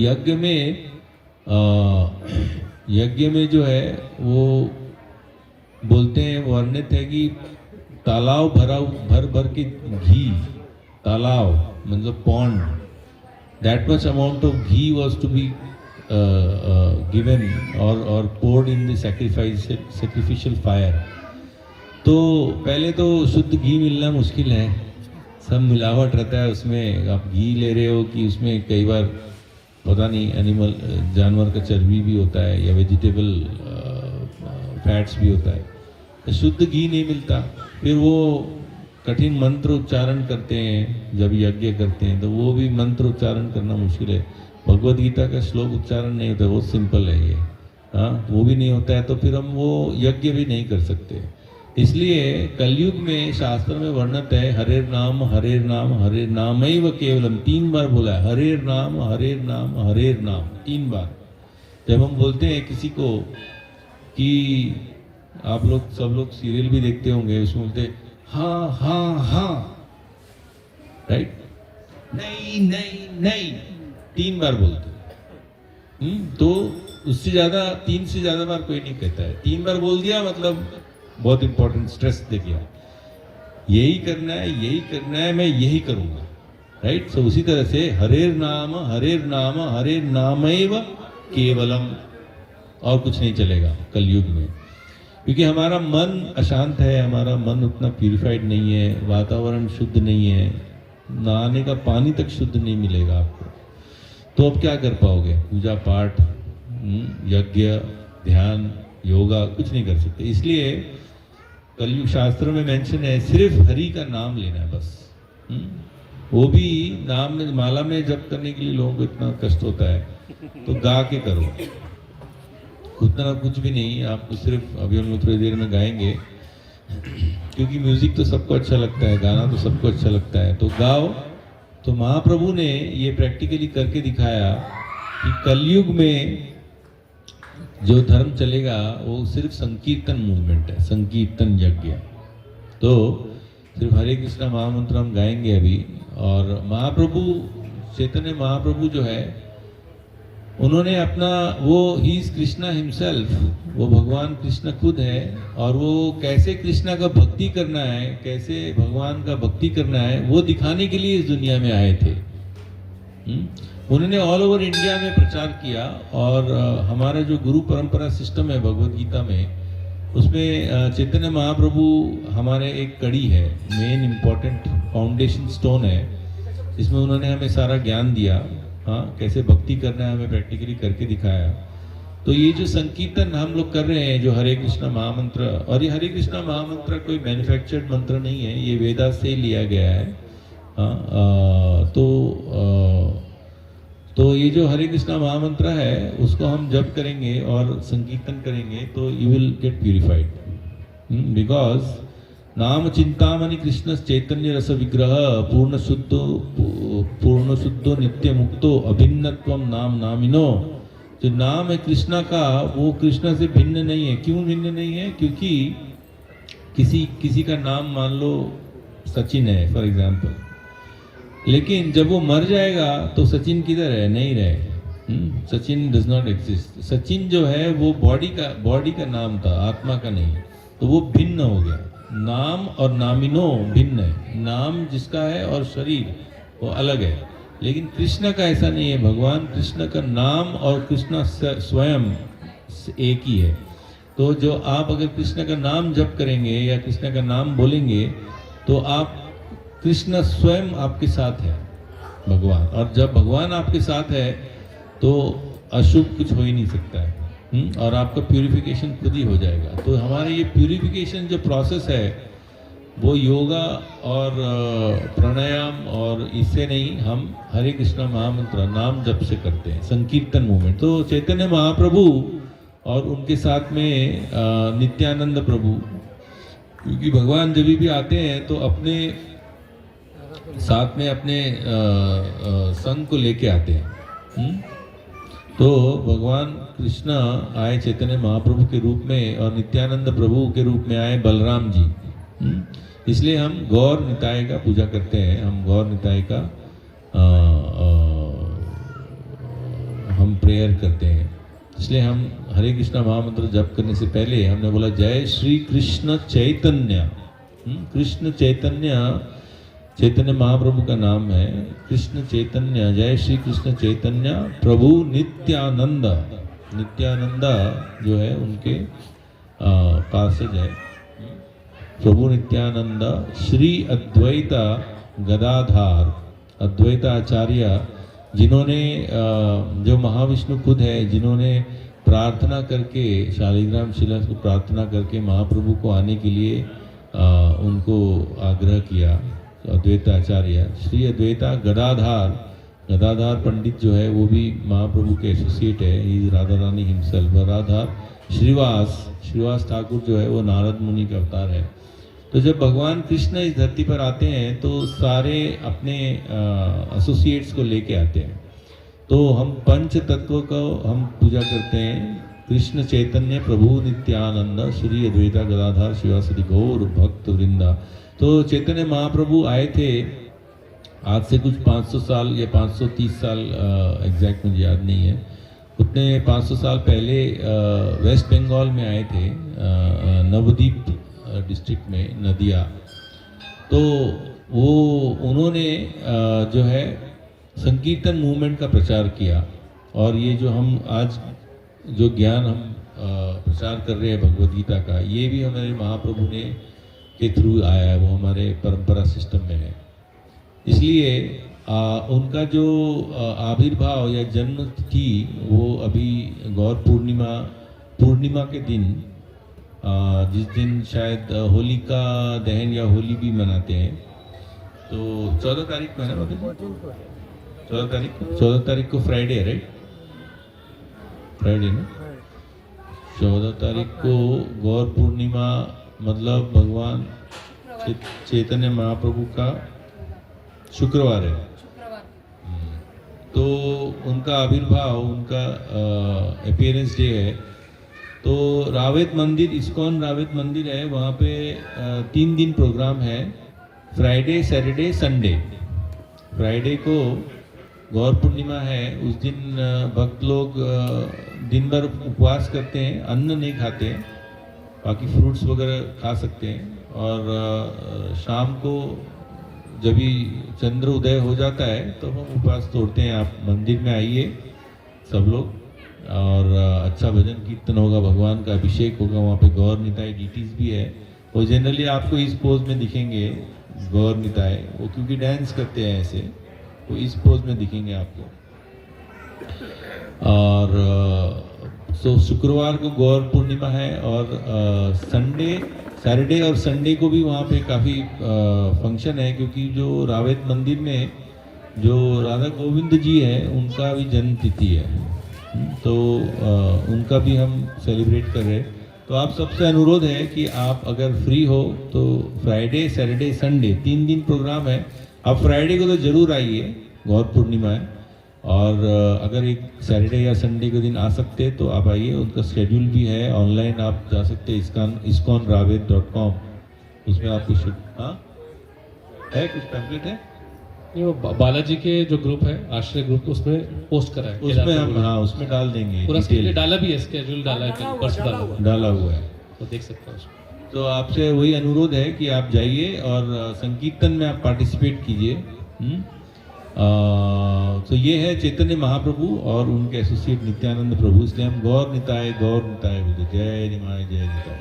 यज्ञ में जो है वो बोलते हैं, वर्णित है कि तालाब भर के घी, तालाब मतलब pond, that much amount of ghee was to be given or poured in the sacrificial fire। तो पहले तो शुद्ध घी मिलना मुश्किल है, सब मिलावट रहता है उसमें। आप घी ले रहे हो कि उसमें कई बार पता नहीं एनिमल, जानवर का चर्बी भी होता है या वेजिटेबल फैट्स भी होता है, तो शुद्ध घी नहीं मिलता। फिर वो कठिन मंत्र उच्चारण करते हैं जब यज्ञ करते हैं, तो वो भी मंत्र उच्चारण करना मुश्किल है। भगवद गीता का श्लोक उच्चारण नहीं होता, बहुत सिंपल है ये, वो भी नहीं होता है। तो फिर हम वो यज्ञ भी नहीं कर सकते। इसलिए कलयुग में शास्त्र में वर्णित है, हरेर नाम हरेर नामैव केवलम, 3 बार बोला है, हरेर नाम 3 बार। जब हम बोलते हैं किसी को कि आप लोग सब लोग सीरियल भी देखते होंगे, उसमें बोलते हाँ हाँ हाँ, राइट, नहीं नहीं नहीं, 3 बार बोलते। तो उससे ज्यादा, 3 से ज्यादा बार कोई नहीं कहता है। 3 बार बोल दिया मतलब बहुत इंपॉर्टेंट स्ट्रेस दे दिया, यही करना है, मैं यही करूंगा, राइट। सो उसी तरह से हरेर नामैव केवलम, और कुछ नहीं चलेगा कलयुग में, क्योंकि हमारा मन अशांत है, हमारा मन उतना प्यूरिफाइड नहीं है, वातावरण शुद्ध नहीं है, नहाने का पानी तक शुद्ध नहीं मिलेगा आपको। तो अब क्या कर पाओगे? पूजा पाठ, यज्ञ, ध्यान, योगा कुछ नहीं कर सकते। इसलिए कलयुग शास्त्र में मेंशन है, सिर्फ हरि का नाम लेना है बस। वो भी नाम में, माला में जप करने के लिए लोगों को इतना कष्ट होता है, तो गा के करो, उतना कुछ भी नहीं। आपको सिर्फ, अभी हम लोग थोड़ी देर में गाएंगे, क्योंकि म्यूजिक तो सबको अच्छा लगता है, गाना तो सबको अच्छा लगता है, तो गाओ। तो महाप्रभु ने ये प्रैक्टिकली करके दिखाया कि कलयुग में जो धर्म चलेगा वो सिर्फ संकीर्तन मूवमेंट है, संकीर्तन यज्ञ। तो सिर्फ हरे कृष्णा महामंत्र हम गाएंगे अभी। और महाप्रभु, चैतन्य महाप्रभु जो है, उन्होंने अपना वो, ही इज कृष्णा हिमसेल्फ, वो भगवान कृष्ण खुद है। और वो कैसे कृष्णा का भक्ति करना है, कैसे भगवान का भक्ति करना है, वो दिखाने के लिए इस दुनिया में आए थे। उन्होंने ऑल ओवर इंडिया में प्रचार किया और हमारा जो गुरु परंपरा सिस्टम है भगवद गीता में, उसमें चैतन्य महाप्रभु हमारे एक कड़ी है, मेन इम्पोर्टेंट फाउंडेशन स्टोन है। इसमें उन्होंने हमें सारा ज्ञान दिया, हाँ, कैसे भक्ति करना है हमें प्रैक्टिकली करके दिखाया। तो ये जो संकीर्तन हम लोग कर रहे हैं, जो हरे कृष्णा महामंत्र, और ये हरे कृष्णा महामंत्र कोई मैन्युफैक्चर्ड मंत्र नहीं है, ये वेदा से लिया गया है। हाँ, तो ये जो हरे कृष्णा महामंत्र है उसको हम जप करेंगे और संकीर्तन करेंगे तो you will get purified, because नाम चिंतामणि कृष्ण चैतन्य रस विग्रह पूर्ण शुद्धो नित्य मुक्तो अभिन्नत्वम नाम नामिनो। जो नाम है कृष्णा का, वो कृष्णा से भिन्न नहीं है। क्यों भिन्न नहीं है? क्योंकि किसी का नाम मान लो सचिन है फॉर एग्जाम्पल, लेकिन जब वो मर जाएगा तो सचिन किधर है? नहीं रहे। Sachin does not exist. Sachin जो है वो बॉडी का नाम था, आत्मा का नहीं। तो वो भिन्न हो गया। नाम और नामिनो भिन्न है। नाम जिसका है और शरीर वो अलग है, लेकिन कृष्ण का ऐसा नहीं है। भगवान कृष्ण का नाम और कृष्ण स्वयं एक ही है। तो जो आप अगर कृष्ण का नाम जप करेंगे या कृष्ण का नाम बोलेंगे तो आप, कृष्ण स्वयं आपके साथ है, भगवान। और जब भगवान आपके साथ है तो अशुभ कुछ हो ही नहीं सकता है। और आपका प्यूरिफिकेशन खुद ही हो जाएगा। तो हमारे ये प्यूरिफिकेशन जो प्रोसेस है वो योगा और प्राणायाम और इससे नहीं, हम हरे कृष्णा महामंत्र नाम जप से करते हैं, संकीर्तन मूवमेंट। तो चैतन्य महाप्रभु और उनके साथ में नित्यानंद प्रभु, क्योंकि भगवान जब भी आते हैं तो अपने साथ में अपने संग को लेके आते हैं। तो भगवान कृष्ण आए चैतन्य महाप्रभु के रूप में और नित्यानंद प्रभु के रूप में आए बलराम जी। इसलिए हम गौर निताय का पूजा करते हैं। हम गौर निताय का हम प्रेयर करते हैं। इसलिए हम हरे कृष्णा महामंत्र जप करने से पहले हमने बोला जय श्री कृष्ण चैतन्य। कृष्ण चैतन्य महाप्रभु का नाम है कृष्ण चैतन्य। जय श्री कृष्ण चैतन्य प्रभु नित्यानंद। नित्यानंद जो है उनके पासज है। प्रभु नित्यानंद श्री अद्वैता गदाधार, अद्वैता आचार्य, जिन्होंने जो महाविष्णु खुद है, जिन्होंने प्रार्थना करके शालिग्राम शिला को प्रार्थना करके महाप्रभु को आने के लिए उनको आग्रह किया, अद्वैता आचार्य श्री अद्वैता गदाधार पंडित जो है वो भी महाप्रभु के एसोसिएट है। ही राधा रानी हिमसेल्फ। राधा श्रीवास ठाकुर जो है वो नारद मुनि का अवतार है। तो जब भगवान कृष्ण इस धरती पर आते हैं तो सारे अपने एसोसिएट्स को लेके आते हैं। तो हम पंच तत्व को हम पूजा करते हैं। कृष्ण चैतन्य प्रभु नित्यानंद श्री अद्वैता गदाधार शिवासदि गौर भक्त वृंदा। तो चैतन्य महाप्रभु आए थे आज से कुछ 500 साल या 530 साल, एग्जैक्ट मुझे याद नहीं है, उतने 500 साल पहले वेस्ट बंगाल में आए थे, नवद्वीप डिस्ट्रिक्ट में, नदिया। तो वो उन्होंने जो है संकीर्तन मूवमेंट का प्रचार किया। और ये जो हम आज जो ज्ञान हम प्रचार कर रहे हैं भगवद गीता का, ये भी हमारे महाप्रभु ने के थ्रू आया है, वो हमारे परंपरा सिस्टम में है। इसलिए उनका जो आविर्भाव या जन्म थी वो अभी गौर पूर्णिमा के दिन, जिस दिन शायद होली का दहन या होली भी मनाते हैं, तो 14 तारीख को है ना, 14 तारीख को फ्राइडे है, राइट? फ्राइडे ना, 14 तारीख को गौर पूर्णिमा, मतलब भगवान चैतन्य महाप्रभु का शुक्रवार है। तो उनका आविर्भाव, उनका अपीयरेंस डे है। तो रावेत मंदिर, इस्कॉन रावेत मंदिर है, वहाँ पे 3 दिन प्रोग्राम है, फ्राइडे सैटरडे संडे। फ्राइडे को गौर पूर्णिमा है, उस दिन भक्त लोग दिन भर उपवास करते हैं, अन्न नहीं खाते हैं, बाकी फ्रूट्स वगैरह खा सकते हैं। और शाम को जब भी चंद्र उदय हो जाता है तो हम उपवास तोड़ते हैं। आप मंदिर में आइए सब लोग, और अच्छा भजन कीर्तन होगा, भगवान का अभिषेक होगा, वहाँ पे गौर निताई डीटीज भी है। और जनरली आपको इस पोज में दिखेंगे गौर निताई, वो क्योंकि डांस करते हैं ऐसे, तो इस पोज में दिखेंगे आपको। और तो शुक्रवार को गौर पूर्णिमा है, और सैटरडे और संडे को भी वहाँ पे काफ़ी फंक्शन है, क्योंकि जो रावेत मंदिर में जो राधा गोविंद जी है उनका भी जन्म तिथि है, तो उनका भी हम सेलिब्रेट कर रहे हैं। तो आप सबसे अनुरोध है कि आप अगर फ्री हो तो फ्राइडे सैटरडे संडे 3 दिन प्रोग्राम है। आप फ्राइडे को तो ज़रूर आइए, गौर पूर्णिमा है, और अगर एक सैटरडे या संडे के दिन आ सकते हैं तो आप आइए। उनका शेड्यूल भी है, ऑनलाइन आप जा सकते हैं iskonravet.com, उसमें आप कुछ है कुछ पैम्पलेट है, ये वो बालाजी के जो ग्रुप है, आश्रय ग्रुप, उसमें पोस्ट करा है, उसमें हम उसमें डाल देंगे, पूरा डिटेल स्केड्यूल डाला भी है, स्केड्यूल डाला है, परसों डाला हुआ है, तो देख सकते हैं उसको। तो आपसे वही अनुरोध है कि आप जाइए और संकीर्तन में आप पार्टिसिपेट कीजिए। तो ये है चैतन्य महाप्रभु और उनके एसोसिएट नित्यानंद प्रभु, इसलिए हम गौर निताय बोलते, जय निमाय जय निताय।